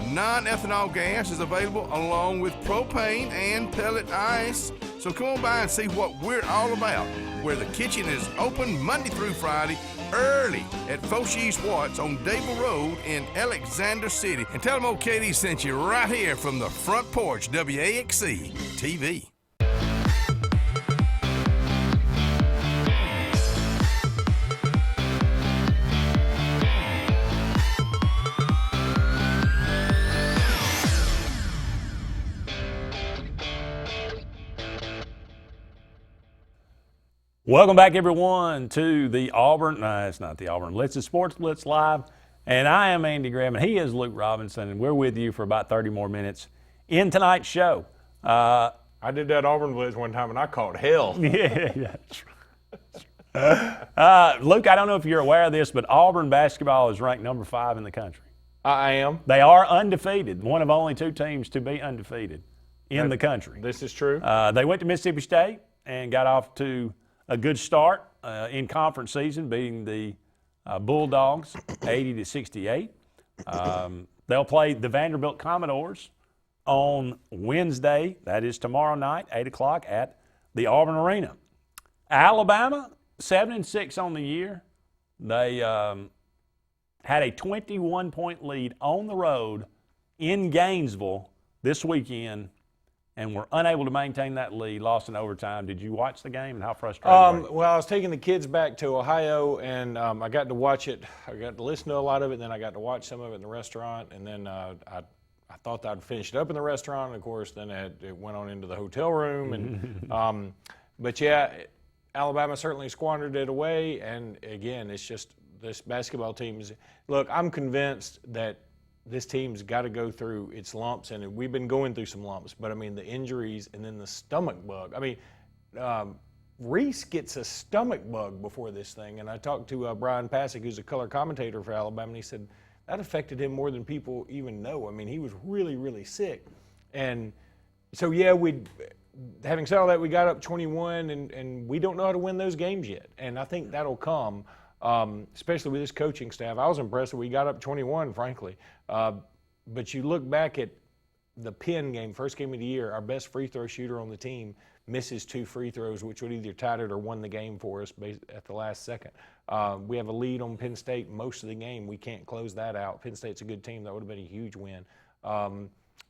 Non-ethanol gas is available along with propane and pellet ice. So come on by and see what we're all about, where the kitchen is open Monday through Friday early at Foshee Swats on Dable Road in Alexander City. And tell them old Katie sent you right here from the front porch, WAXC TV. Welcome back, everyone, to the Auburn. No, it's not the Auburn Blitz. It's Sports Blitz Live, and I am Andy Graham, and he is Luke Robinson, and we're with you for about 30 more minutes in tonight's show. I did that Auburn Blitz one time, and I caught hell. Yeah, that's right. Luke, I don't know if you're aware of this, but Auburn basketball is ranked number 5 in the country. I am. They are undefeated, one of only 2 teams to be undefeated in the country. This is true. They went to Mississippi State and got off to a good start in conference season, beating the Bulldogs 80-68. They'll play the Vanderbilt Commodores on Wednesday. That is tomorrow night, 8 o'clock at the Auburn Arena. Alabama, 7-6 on the year. They had a 21-point lead on the road in Gainesville this weekend, and were unable to maintain that lead, lost in overtime. Did you watch the game, and how frustrating were you? Well, I was taking the kids back to Ohio, and I got to watch it. I got to listen to a lot of it, and then I got to watch some of it in the restaurant, and then I thought that I'd finished it up in the restaurant, and of course, then it went on into the hotel room. And but yeah, Alabama certainly squandered it away, and again, it's just this basketball team is – look, I'm convinced that this team's got to go through its lumps, and we've been going through some lumps. But, I mean, the injuries and then the stomach bug. I mean, Reese gets a stomach bug before this thing, and I talked to Brian Pasick, who's a color commentator for Alabama, and he said that affected him more than people even know. I mean, he was really, really sick. And So yeah, having said all that, we got up 21, and we don't know how to win those games yet. And I think that'll come, especially with this coaching staff. I was impressed that we got up 21, frankly. But you look back at the Penn game, first game of the year, our best free throw shooter on the team misses 2 free throws, which would either tied it or won the game for us at the last second. We have a lead on Penn State most of the game. We can't close that out. Penn State's a good team. That would have been a huge win.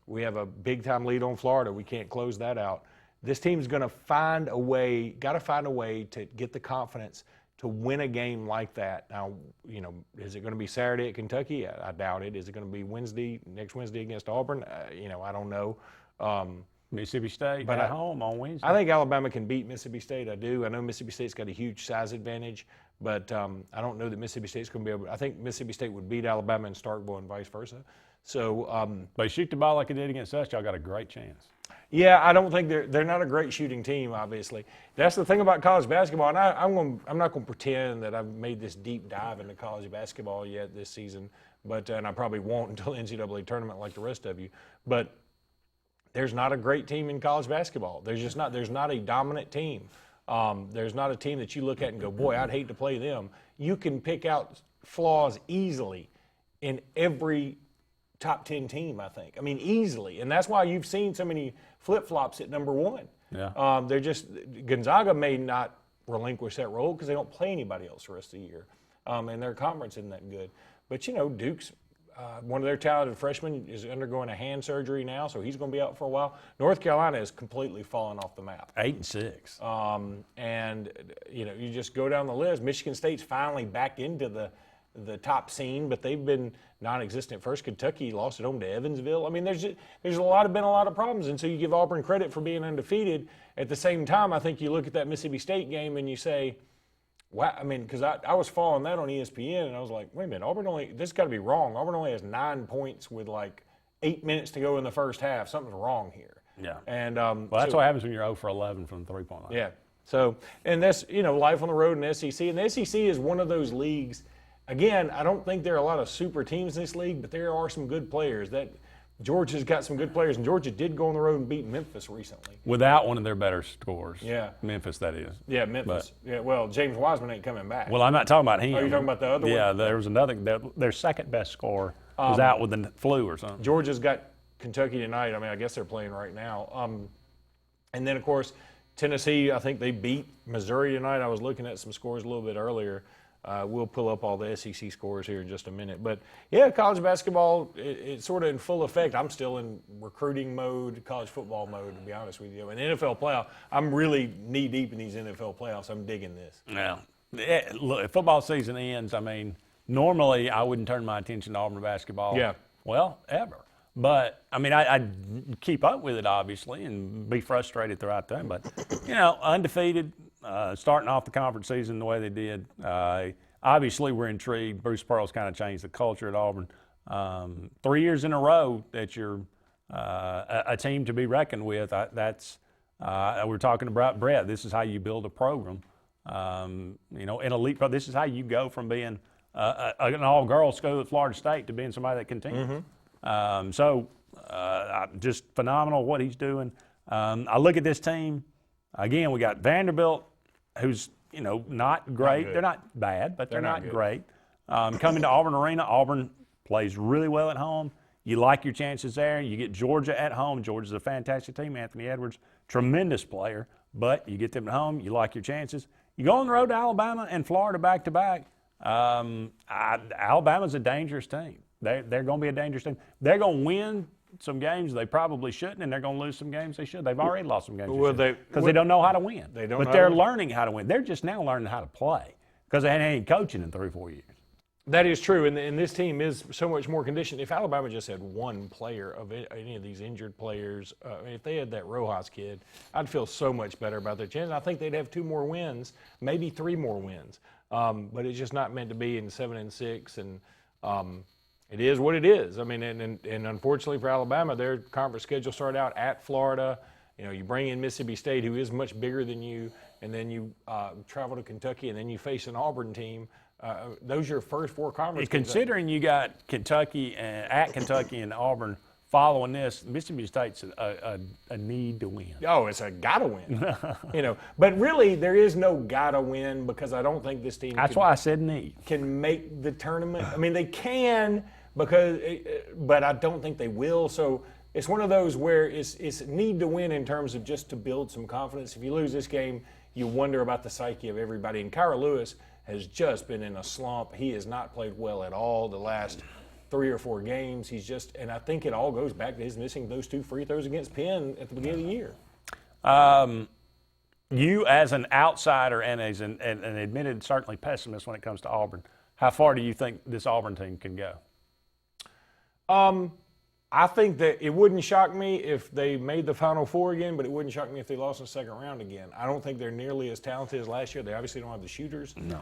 We have a big-time lead on Florida. We can't close that out. This team's going to find a way, got to find a way to get the confidence to win a game like that. Now, you know, is it going to be Saturday at Kentucky? I doubt it. Is it going to be next Wednesday against Auburn? You know, I don't know. Mississippi State at home on Wednesday. I think Alabama can beat Mississippi State. I do. I know Mississippi State's got a huge size advantage, but I don't know that Mississippi State's going to be able to. I think Mississippi State would beat Alabama in Starkville and vice versa. So they shoot the ball like they did against us. Y'all got a great chance. Yeah, I don't think they're not a great shooting team. Obviously, that's the thing about college basketball. And I'm not going to pretend that I've made this deep dive into college basketball yet this season, and I probably won't until the NCAA tournament like the rest of you. But there's not a great team in college basketball. There's not a dominant team. There's not a team that you look at and go, boy, I'd hate to play them. You can pick out flaws easily in every top 10 team, I think. I mean, easily. And that's why you've seen so many flip-flops at number 1. Yeah. They're just – Gonzaga may not relinquish that role because they don't play anybody else the rest of the year. And their conference isn't that good. But, you know, Duke's one of their talented freshmen is undergoing a hand surgery now, so he's going to be out for a while. North Carolina has completely fallen off the map. 8-6. And, you know, you just go down the list. Michigan State's finally back into the top scene, but they've been non-existent. First, Kentucky lost at home to Evansville. I mean, there's been a lot of problems, and so you give Auburn credit for being undefeated. At the same time, I think you look at that Mississippi State game and you say, wow, I mean, because I was following that on ESPN, and I was like, wait a minute, this has got to be wrong. Auburn only has 9 points with like 8 minutes to go in the first half. Something's wrong here. Yeah. And well, that's what happens when you're 0 for 11 from the three-point line. Yeah. So, and that's, you know, life on the road in the SEC. And the SEC is one of those leagues. Again, I don't think there are a lot of super teams in this league, but there are some good players. Georgia's got some good players, and Georgia did go on the road and beat Memphis recently. Without one of their better scores. Yeah. Memphis, that is. Yeah, Memphis. Yeah, well, James Wiseman ain't coming back. Well, I'm not talking about him. Oh, you're talking about the other one? Yeah, there was another. Their second best scorer was out with the flu or something. Georgia's got Kentucky tonight. I mean, I guess they're playing right now. And then, of course, Tennessee, I think they beat Missouri tonight. I was looking at some scores a little bit earlier. We'll pull up all the SEC scores here in just a minute. But, yeah, college basketball, it's sort of in full effect. I'm still in recruiting mode, college football mode, to be honest with you. And NFL playoff, I'm really knee-deep in these NFL playoffs. I'm digging this. Yeah. Look, if football season ends, I mean, normally I wouldn't turn my attention to Auburn basketball. Yeah. Well, ever. But, I mean, I'd keep up with it, obviously, and be frustrated throughout that. But, you know, undefeated, starting off the conference season the way they did. Obviously, we're intrigued. Bruce Pearl's kind of changed the culture at Auburn. 3 years in a row that you're a team to be reckoned with. We're talking about Brett. This is how you build a program. You know, in elite pro, this is how you go from being an all-girls school at Florida State to being somebody that continues. Just phenomenal what he's doing. I look at this team. Again, we got Vanderbilt, who's, you know, not great. They're not bad, but they're not great. Coming to Auburn Arena, Auburn plays really well at home. You like your chances there. You get Georgia at home. Georgia's a fantastic team. Anthony Edwards, tremendous player, but you get them at home. You like your chances. You go on the road to Alabama and Florida back-to-back. Alabama's a dangerous team. They're going to be a dangerous team. They're going to win some games they probably shouldn't, and they're going to lose some games they should. They've already lost some games because they don't know how to win. But they're learning how to win. They're just now learning how to play because they hadn't had any coaching in 3 or 4 years. That is true, and this team is so much more conditioned. If Alabama just had one player of any of these injured players, if they had that Rojas kid, I'd feel so much better about their chance. I think they'd have 2 more wins, maybe 3 more wins. But it's just not meant to be in 7-6, and it is what it is. I mean, and unfortunately for Alabama, their conference schedule started out at Florida. You know, you bring in Mississippi State, who is much bigger than you, and then you travel to Kentucky, and then you face an Auburn team. Those are your first 4 conference games. Considering you got Kentucky and Auburn following this, Mississippi State's a need to win. Oh, it's a gotta win. But really there is no gotta win because I don't think this team That's why I said need. Can make the tournament. I mean, they can but I don't think they will. So it's one of those where it's need to win in terms of just to build some confidence. If you lose this game, you wonder about the psyche of everybody. And Kyra Lewis has just been in a slump. He has not played well at all the last 3 or 4 games. And I think it all goes back to his missing those 2 free throws against Penn at the beginning of the year. You as an outsider and as an admitted certainly pessimist when it comes to Auburn, how far do you think this Auburn team can go? I think that it wouldn't shock me if they made the Final Four again, but it wouldn't shock me if they lost in the second round again. I don't think they're nearly as talented as last year. They obviously don't have the shooters. No.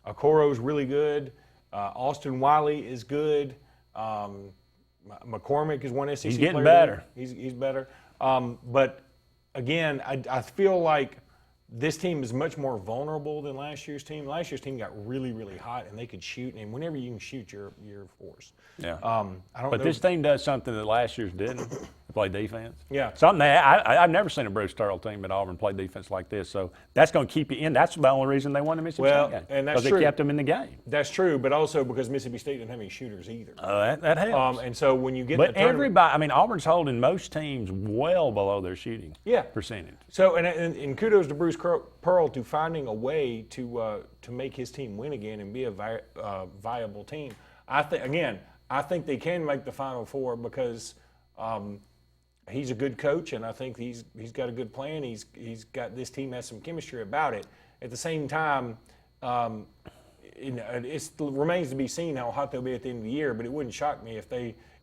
Okoro's really good. Austin Wiley is good. McCormick is one SEC player. He's getting better. He's better. But again, I feel like this team is much more vulnerable than last year's team. Last year's team got really, really hot, and they could shoot. And whenever you can shoot, you're forced. Yeah. I don't but know. this team does something that last year's didn't. They play defense. Yeah. Something I've never seen a Bruce Turtle team at Auburn play defense like this. So that's going to keep you in. That's the only reason they won the Mississippi State game. And that's because true. they kept them in the game. That's true, but also because Mississippi State didn't have any shooters either. That helps. And so when you get but in the tournament, everybody, I mean, Auburn's holding most teams well below their shooting percentage. So and kudos to Bruce Pearl to finding a way to make his team win again and be a viable team. I think they can make the Final Four because he's a good coach, and I think he's got a good plan. He's got this team has some chemistry about it. At the same time, it remains to be seen how hot they'll be at the end of the year. But it wouldn't shock me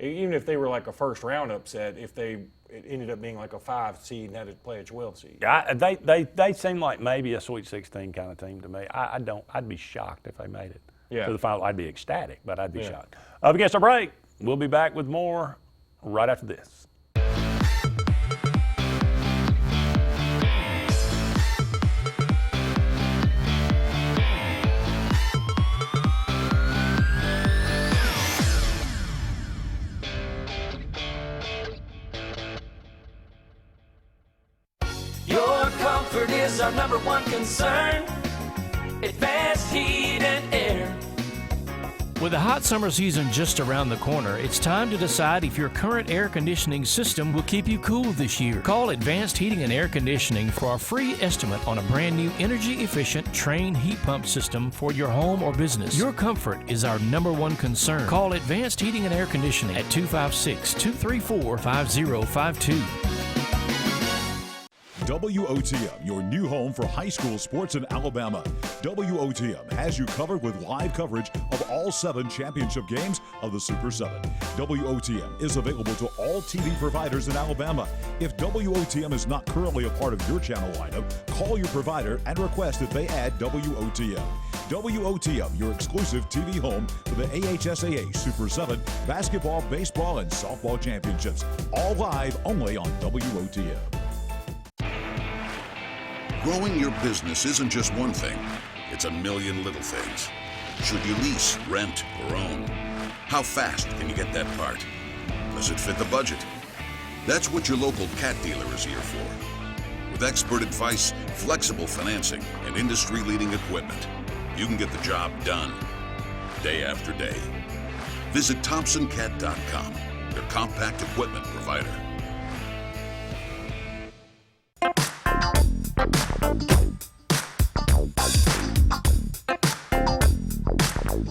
even if they were like a first round upset, if it ended up being like a 5 seed and had to play a 12 seed. They seem like maybe a Sweet 16 kind of team to me. I'd be shocked if they made it to the final. I'd be ecstatic, but I'd be shocked. Up against our break, we'll be back with more right after this. Your comfort is our number one concern. Advanced Heat and Air. With the hot summer season just around the corner, it's time to decide if your current air conditioning system will keep you cool this year. Call Advanced Heating and Air Conditioning for a free estimate on a brand new energy-efficient Trane heat pump system for your home or business. Your comfort is our number one concern. Call Advanced Heating and Air Conditioning at 256-234-5052. WOTM, your new home for high school sports in Alabama. WOTM has you covered with live coverage of all 7 championship games of the Super 7. WOTM is available to all TV providers in Alabama. If WOTM is not currently a part of your channel lineup, call your provider and request that they add WOTM. WOTM, your exclusive TV home for the AHSAA Super 7 basketball, baseball, and softball championships. All live only on WOTM. Growing your business isn't just one thing, it's a million little things. Should you lease, rent, or own? How fast can you get that part? Does it fit the budget? That's what your local Cat dealer is here for. With expert advice, flexible financing, and industry-leading equipment, you can get the job done, day after day. Visit ThompsonCat.com, your compact equipment provider.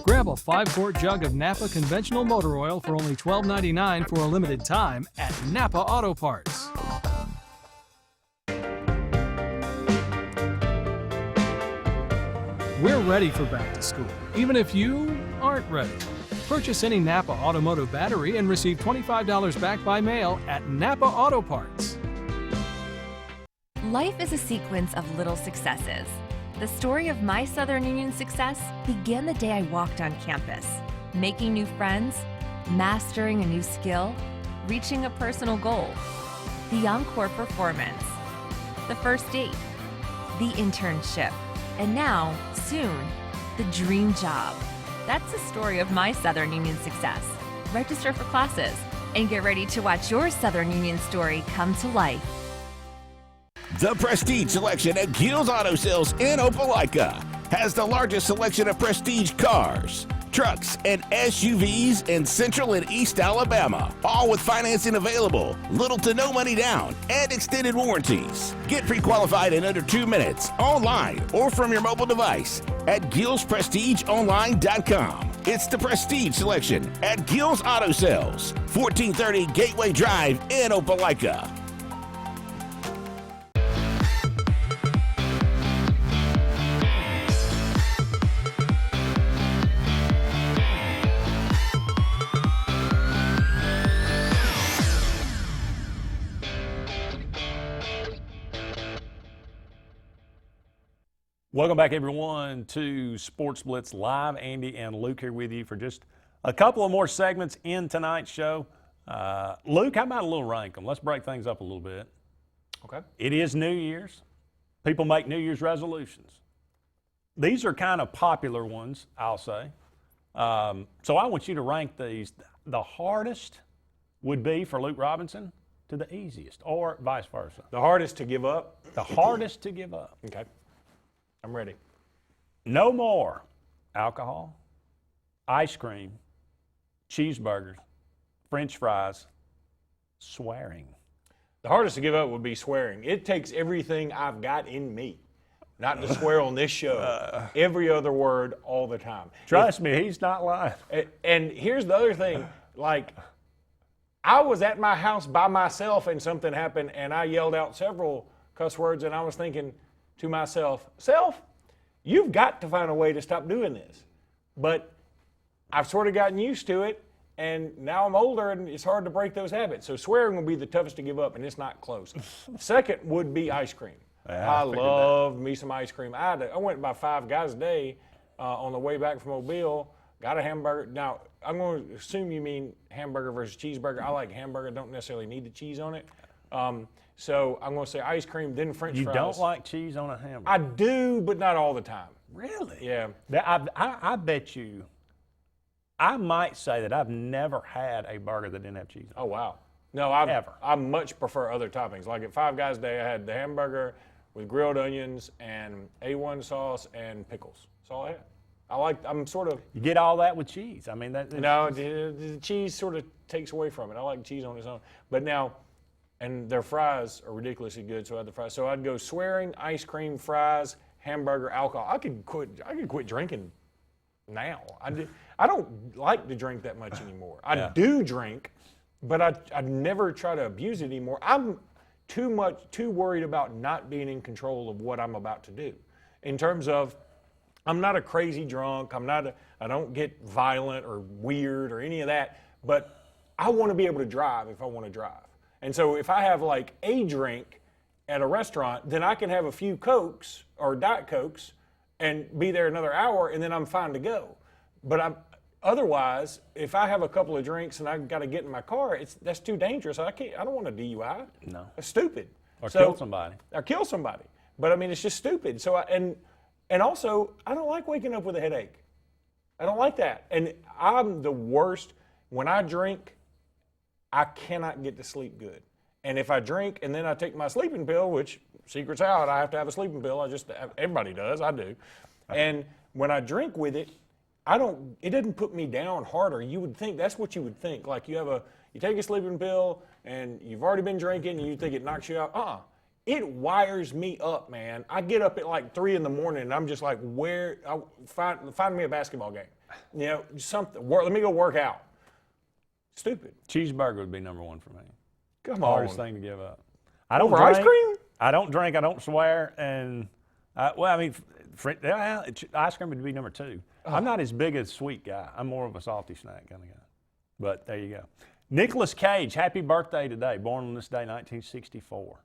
Grab a 5-quart jug of Napa conventional motor oil for only $12.99 for a limited time at Napa Auto Parts. We're ready for back to school, even if you aren't ready. Purchase any Napa automotive battery and receive $25 back by mail at Napa Auto Parts. Life is a sequence of little successes. The story of my Southern Union success began the day I walked on campus, making new friends, mastering a new skill, reaching a personal goal, the encore performance, the first date, the internship, and now, soon, the dream job. That's the story of my Southern Union success. Register for classes. and get ready to watch your Southern Union story come to life. The Prestige Selection at Gill's Auto Sales in Opelika has the largest selection of prestige cars, trucks, and SUVs in Central and East Alabama, all with financing available, little to no money down, and extended warranties. Get pre-qualified in under 2 minutes, online or from your mobile device at GillsPrestigeOnline.com. It's the Prestige Selection at Gill's Auto Sales, 1430 Gateway Drive in Opelika. Welcome back, everyone, to Sports Blitz Live. Andy and Luke here with you for just a couple of more segments in tonight's show. Luke, how about a little rank 'em? Let's break things up a little bit. Okay. It is New Year's. People make New Year's resolutions. These are kind of popular ones, I'll say. So I want you to rank these. The hardest would be for Luke Robinson to the easiest, or vice versa. The hardest to give up? The hardest to give up. Okay. I'm ready. No more alcohol, ice cream, cheeseburgers, French fries, swearing. The hardest to give up would be swearing. It takes everything I've got in me not to swear on this show. Every other word all the time. Trust me, he's not lying. And here's the other thing. Like, I was at my house by myself and something happened and I yelled out several cuss words and I was thinking to myself, Self, you've got to find a way to stop doing this. But I've sort of gotten used to it, and now I'm older, and it's hard to break those habits. So swearing would be the toughest to give up, and it's not close. Second would be ice cream. Yeah, I love me some ice cream. I went by Five Guys a day on the way back from Mobile, got a hamburger. Now, I'm going to assume you mean hamburger versus cheeseburger. I like hamburger, don't necessarily need the cheese on it. So I'm going to say ice cream, then French fries. You don't like cheese on a hamburger? I do, but not all the time. Really? Yeah. I bet you, I might say that I've never had a burger that didn't have cheese on it. Oh, wow. No, I much prefer other toppings. Like at Five Guys Day, I had the hamburger with grilled onions and A1 sauce and pickles. That's all I had. I'm sort of... You get all that with cheese. I mean, No, the cheese sort of takes away from it. I like cheese on its own. But now... And their fries are ridiculously good, so I had the fries. So I'd go swearing, ice cream, fries, hamburger, alcohol. I could quit drinking now. I don't like to drink that much anymore. I do drink, but I never try to abuse it anymore. I'm too worried about not being in control of what I'm about to do. In terms of, I'm not a crazy drunk. I don't get violent or weird or any of that, but I want to be able to drive if I want to drive. And so if I have like a drink at a restaurant, then I can have a few Cokes or Diet Cokes and be there another hour and then I'm fine to go. But otherwise, if I have a couple of drinks and I've got to get in my car, that's too dangerous. I don't want a DUI. No. It's stupid. Or kill somebody. Or kill somebody. But I mean, it's just stupid. So and also, I don't like waking up with a headache. I don't like that. And I'm the worst. When I drink, I cannot get to sleep good. And if I drink and then I take my sleeping pill, which secret's out, I have to have a sleeping pill. Everybody does, I do. And when I drink with it, it doesn't put me down harder. You would think, that's what you would think. Like you take a sleeping pill and you've already been drinking and you think it knocks you out. It wires me up, man. I get up at like 3 in the morning and I'm just like, find me a basketball game. Something, let me go work out. Stupid. Cheeseburger would be number one for me. Come on. Hardest thing to give up. I don't Over drink, ice cream? I don't drink. I don't swear. And, ice cream would be number 2. Oh. I'm not as big a sweet guy. I'm more of a salty snack kind of guy. But there you go. Nicolas Cage, happy birthday today. Born on this day, 1964.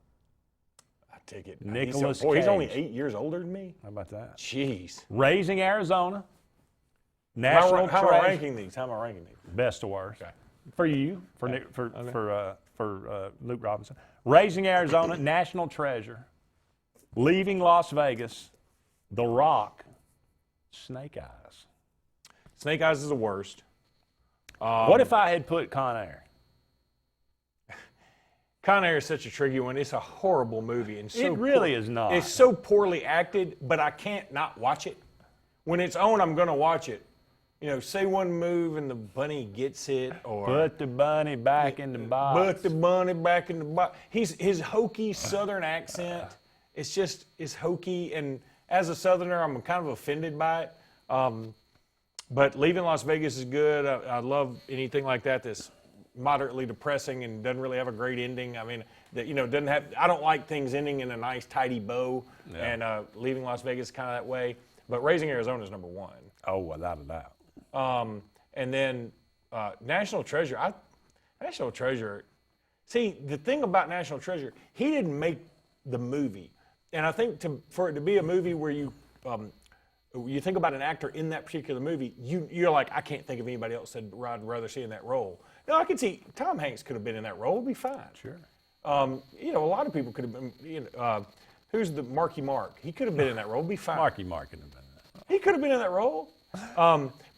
I take it. Nicolas Cage. He's only 8 years older than me? How about that? Jeez. Raising Arizona. National How am I ranking these? Best to worst. Okay. For you, for Luke Robinson. Raising Arizona, National Treasure. Leaving Las Vegas, The Rock, Snake Eyes. Snake Eyes is the worst. What if I had put Con Air? Con Air is such a tricky one. It's a horrible movie. And so It really is not. It's so poorly acted, but I can't not watch it. When it's on, I'm going to watch it. You know, say one move and the bunny gets it, or Put the bunny back in the box. put the bunny back in the box. His hokey Southern accent, it's hokey. And as a Southerner, I'm kind of offended by it. But Leaving Las Vegas is good. I love anything like that that's moderately depressing and doesn't really have a great ending. I mean, that doesn't have. I don't like things ending in a nice tidy bow. Yeah. And Leaving Las Vegas is kind of that way. But Raising Arizona is number one. Oh, without a doubt. And then National Treasure. National Treasure. See, the thing about National Treasure, he didn't make the movie, and I think for it to be a movie where you think about an actor in that particular movie, you're like, I can't think of anybody else that I'd rather see in that role. No, I can see Tom Hanks could have been in that role. It'd be fine. Sure. A lot of people could have been. Who's the Marky Mark? He could have been in that role. It'd be fine. Marky Mark could have been in that. He could have been in that role.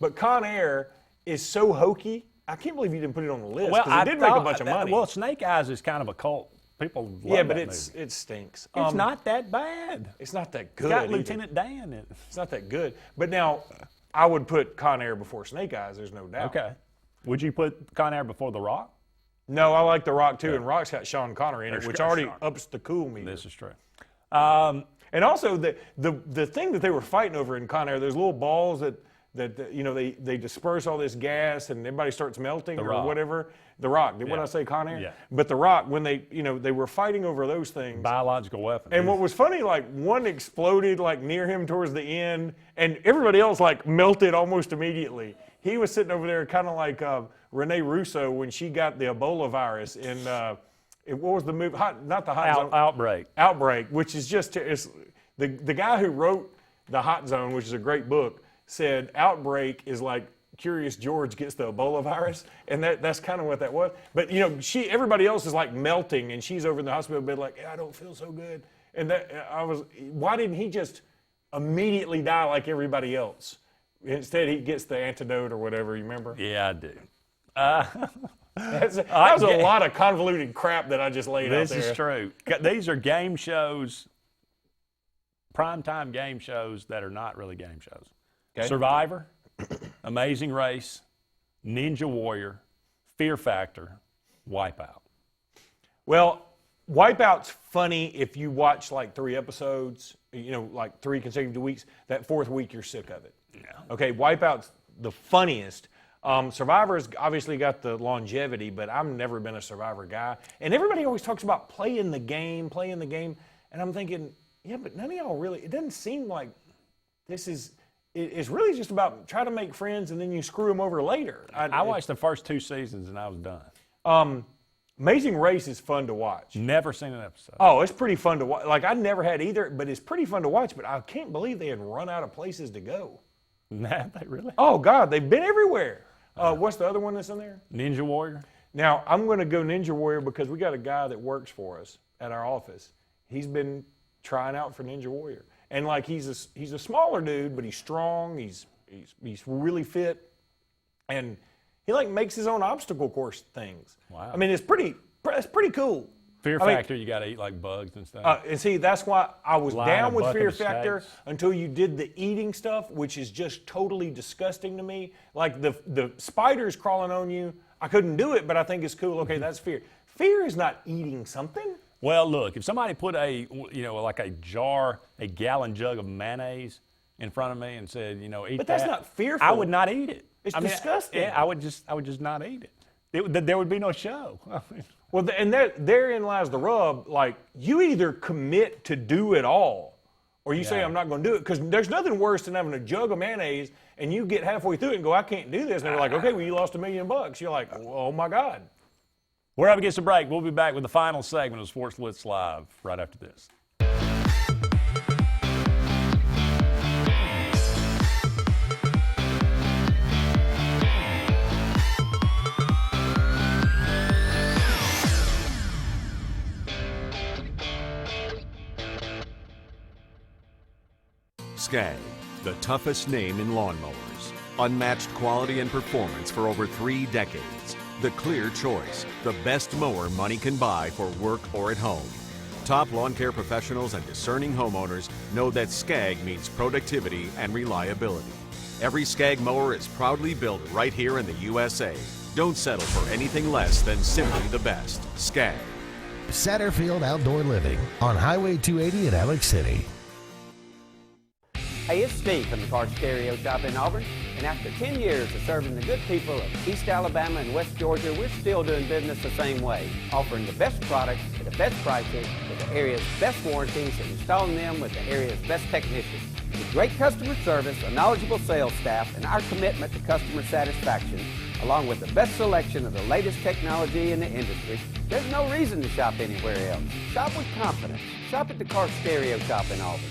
But Con Air is so hokey. I can't believe you didn't put it on the list. Well, It did make a bunch of money. Well, Snake Eyes is kind of a cult. People love but that movie. it stinks. It's not that bad. It's not that It's good. got either. Lieutenant Dan in it. It's not that good. But now, I would put Con Air before Snake Eyes. There's no doubt. Okay. Would you put Con Air before The Rock? No, I like The Rock too, and Rock's got Sean Connery in it, which already ups the cool meter. This is true. And also the thing that they were fighting over in Con Air, there's little balls that they disperse all this gas and everybody starts melting or whatever. The Rock. What did I say, Con Air? Yeah. But The Rock, when they were fighting over those things. Biological weapons. And what was funny, like one exploded like near him towards the end, and everybody else like melted almost immediately. He was sitting over there kind of like Rene Russo when she got the Ebola virus in. What was the movie? Not the Hot Zone. Outbreak. Outbreak, which is just the guy who wrote the Hot Zone, which is a great book, said Outbreak is like Curious George gets the Ebola virus, and that's kind of what that was. But everybody else is like melting, and she's over in the hospital bed like, I don't feel so good. And why didn't he just immediately die like everybody else? Instead, he gets the antidote or whatever. You remember? Yeah, I do. That was a lot of convoluted crap that I just laid out there. This is true. These are game shows, primetime game shows that are not really game shows. Okay. Survivor, Amazing Race, Ninja Warrior, Fear Factor, Wipeout. Well, Wipeout's funny if you watch like 3 episodes, like 3 consecutive weeks. That 4th week, you're sick of it. Yeah. Okay, Wipeout's the funniest. Survivor's obviously got the longevity, but I've never been a Survivor guy. And everybody always talks about playing the game. And I'm thinking, yeah, but none of y'all really, it doesn't seem like this is, it's really just about trying to make friends and then you screw them over later. I watched the first 2 seasons and I was done. Amazing Race is fun to watch. Never seen an episode. Oh, it's pretty fun to watch. Like, I never had either, but it's pretty fun to watch. But I can't believe they had run out of places to go. Have they really? Oh, God, they've been everywhere. What's the other one that's in there? Ninja Warrior. Now, I'm going to go Ninja Warrior because we got a guy that works for us at our office. He's been trying out for Ninja Warrior. And, like, he's a smaller dude, but he's strong. He's really fit. And he, like, makes his own obstacle course things. Wow. I mean, it's pretty cool. Fear Factor, you got to eat like bugs and stuff. And see, that's why I was Line down a with bucket Fear of Factor steaks. until you did the eating stuff, which is just totally disgusting to me. Like the spiders crawling on you, I couldn't do it, but I think it's cool. Okay, that's fear. Fear is not eating something. Well, look, if somebody put a gallon jug of mayonnaise in front of me and said, eat that. But that's not fearful. I would not eat it. It's disgusting. I would just not eat it. There would be no show. Well, and therein lies the rub. Like, you either commit to do it all, or you say, I'm not going to do it. Because there's nothing worse than having a jug of mayonnaise, and you get halfway through it and go, I can't do this. And they're like, okay, well, you lost $1 million. You're like, oh, my God. We're up against a break. We'll be back with the final segment of Sports Blitz Live right after this. Skag, the toughest name in lawnmowers. Unmatched quality and performance for over 3 decades. the clear choice, the best mower money can buy for work or at home. Top lawn care professionals and discerning homeowners know that Skag means productivity and reliability. Every Skag mower is proudly built right here in the USA. Don't settle for anything less than simply the best. Skag. Satterfield Outdoor Living on Highway 280 in Alex City. Hey, it's Steve from the Car Stereo Shop in Auburn, and after 10 years of serving the good people of East Alabama and West Georgia, we're still doing business the same way, offering the best products at the best prices with the area's best warranties and installing them with the area's best technicians. With great customer service, a knowledgeable sales staff, and our commitment to customer satisfaction, along with the best selection of the latest technology in the industry, there's no reason to shop anywhere else. Shop with confidence. Shop at the Car Stereo Shop in Auburn.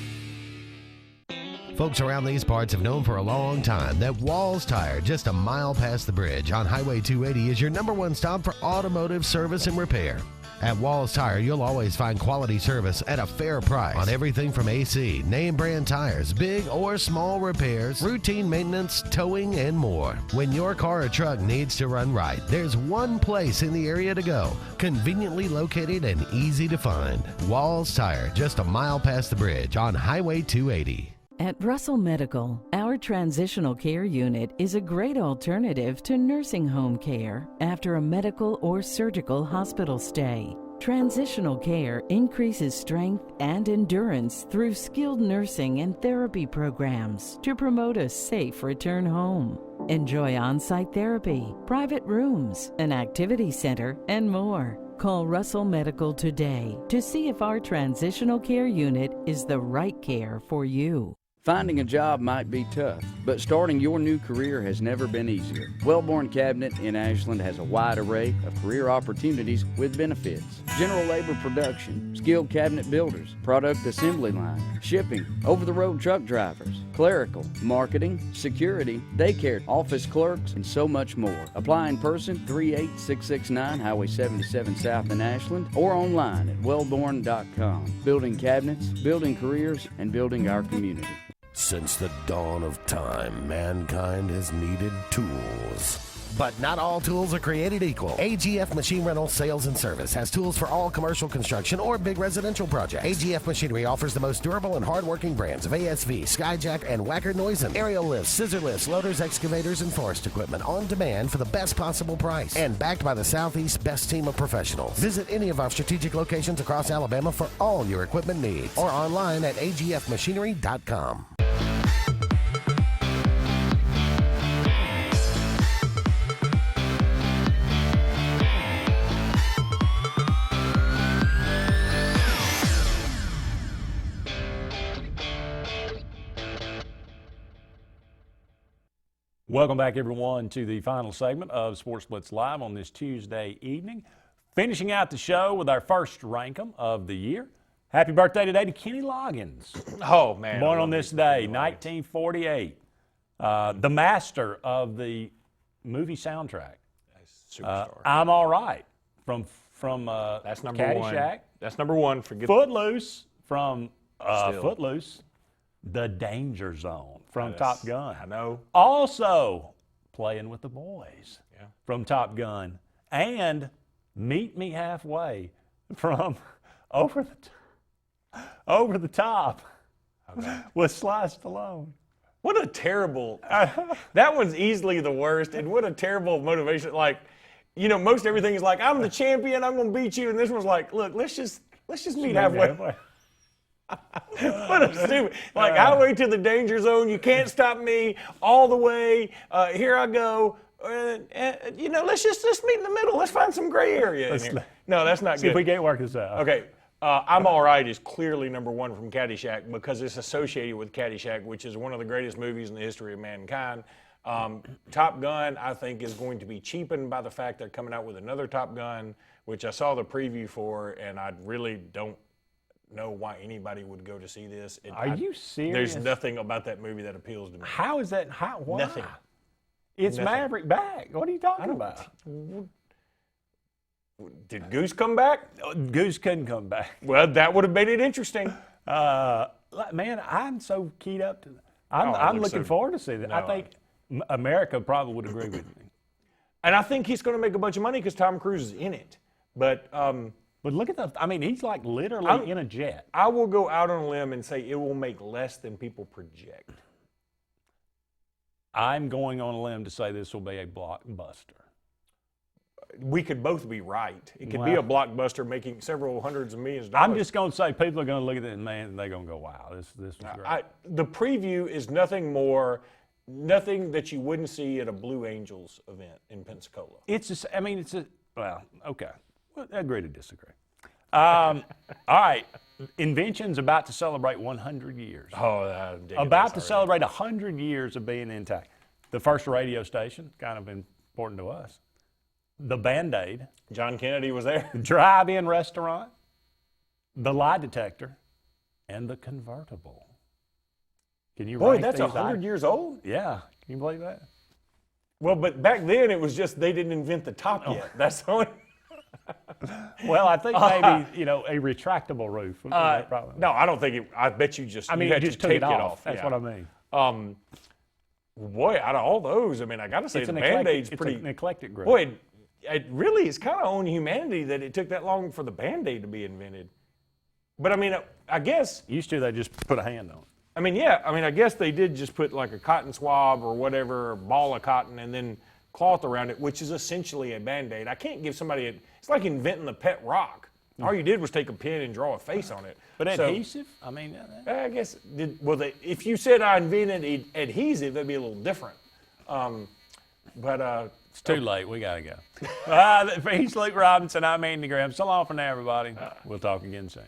Folks around these parts have known for a long time that Walls Tire, just a mile past the bridge on Highway 280, is your #1 stop for automotive service and repair. At Walls Tire, you'll always find quality service at a fair price on everything from AC, name brand tires, big or small repairs, routine maintenance, towing, and more. When your car or truck needs to run right, there's one place in the area to go, conveniently located and easy to find. Walls Tire, just a mile past the bridge on Highway 280. At Russell Medical, our transitional care unit is a great alternative to nursing home care after a medical or surgical hospital stay. Transitional care increases strength and endurance through skilled nursing and therapy programs to promote a safe return home. Enjoy on-site therapy, private rooms, an activity center, and more. Call Russell Medical today to see if our transitional care unit is the right care for you. Finding a job might be tough, but starting your new career has never been easier. Wellborn Cabinet in Ashland has a wide array of career opportunities with benefits. General labor production, skilled cabinet builders, product assembly line, shipping, over-the-road truck drivers, clerical, marketing, security, daycare, office clerks, and so much more. Apply in person, 38669 Highway 77 South in Ashland, or online at wellborn.com. Building cabinets, building careers, and building our community. Since the dawn of time, mankind has needed tools. But not all tools are created equal. AGF Machine Rental Sales and Service has tools for all commercial construction or big residential projects. AGF Machinery offers the most durable and hardworking brands of ASV, Skyjack, and Wacker Neuson. Aerial lifts, scissor lifts, loaders, excavators, and forest equipment on demand for the best possible price. And backed by the Southeast's best team of professionals. Visit any of our strategic locations across Alabama for all your equipment needs. Or online at agfmachinery.com. Welcome back, everyone, to the final segment of Sports Blitz Live on this Tuesday evening. Finishing out the show with our first Rankum of the year. Happy birthday today to Kenny Loggins. Oh, man. Born on this day, 1948. The master of the movie soundtrack. Superstar. I'm All Right from that's number Caddyshack. one. That's number one. Forget Footloose from Footloose. The Danger Zone from Top Gun. I know. Also, Playing with the Boys from Top Gun. And Meet Me Halfway from Over the Top with Sly Stallone. What a terrible, that one's easily the worst, and what a terrible motivation. Like, you know, most everything is like, I'm the champion, I'm going to beat you, and this one's like, look, let's just meet halfway. What a stupid, like, highway to the danger zone, you can't stop me, all the way, here I go, you know, let's meet in the middle, let's find some gray area in here. No, that's not good. See if we can't work this out. Okay, I'm All Right is clearly number one from Caddyshack because it's associated with Caddyshack, which is one of the greatest movies in the history of mankind. Top Gun, I think, is going to be cheapened by the fact they're coming out with another Top Gun, which I saw the preview for, and I really don't know why anybody would go to see this. Are you serious? There's nothing about that movie that appeals to me. How is that? Why? Nothing. It's Nothing. Maverick back. What are you talking about? Did Goose come back? Goose couldn't come back. Well, that would have made it interesting. Man, I'm so keyed up to that. I'm looking forward to see that. No, I think America probably would agree with me. And I think he's going to make a bunch of money because Tom Cruise is in it. But look at he's like literally in a jet. I will go out on a limb and say it will make less than people project. I'm going on a limb to say this will be a blockbuster. We could both be right. It could be a blockbuster making several hundreds of millions of I'm dollars. just going to say people are going to look at it and they're going to go, wow, this was great. The preview is nothing that you wouldn't see at a Blue Angels event in Pensacola. Well, okay. Well, agree to disagree. All right. Invention's about to celebrate 100 years. About to celebrate 100 years of being intact. The first radio station, kind of important to us. The Band-Aid. John Kennedy was there. Drive-in restaurant. The lie detector. And the convertible. Can you rank that's these 100 years old? Yeah. Can you believe that? Well, but back then it was just they didn't invent the top yet. That's the only... Well, I think maybe, a retractable roof. No, I don't think it. I bet you just. you had just to took take it off. That's what I mean. Boy, out of all those, I got to say the Band-Aid's pretty. It's an eclectic group. Boy, it really is kind of on humanity that it took that long for the Band-Aid to be invented. But I guess used to they just put a hand on it. I guess they did just put like a cotton swab or whatever, a ball of cotton, and then cloth around it, which is essentially a Band-Aid. I can't give somebody it's like inventing the pet rock. All you did was take a pen and draw a face on it. But adhesive? I guess, if you said I invented adhesive, that'd be a little different. It's too late. We got to go. He's Luke Robinson. I'm Andy Graham. So long for now, everybody. We'll talk again soon.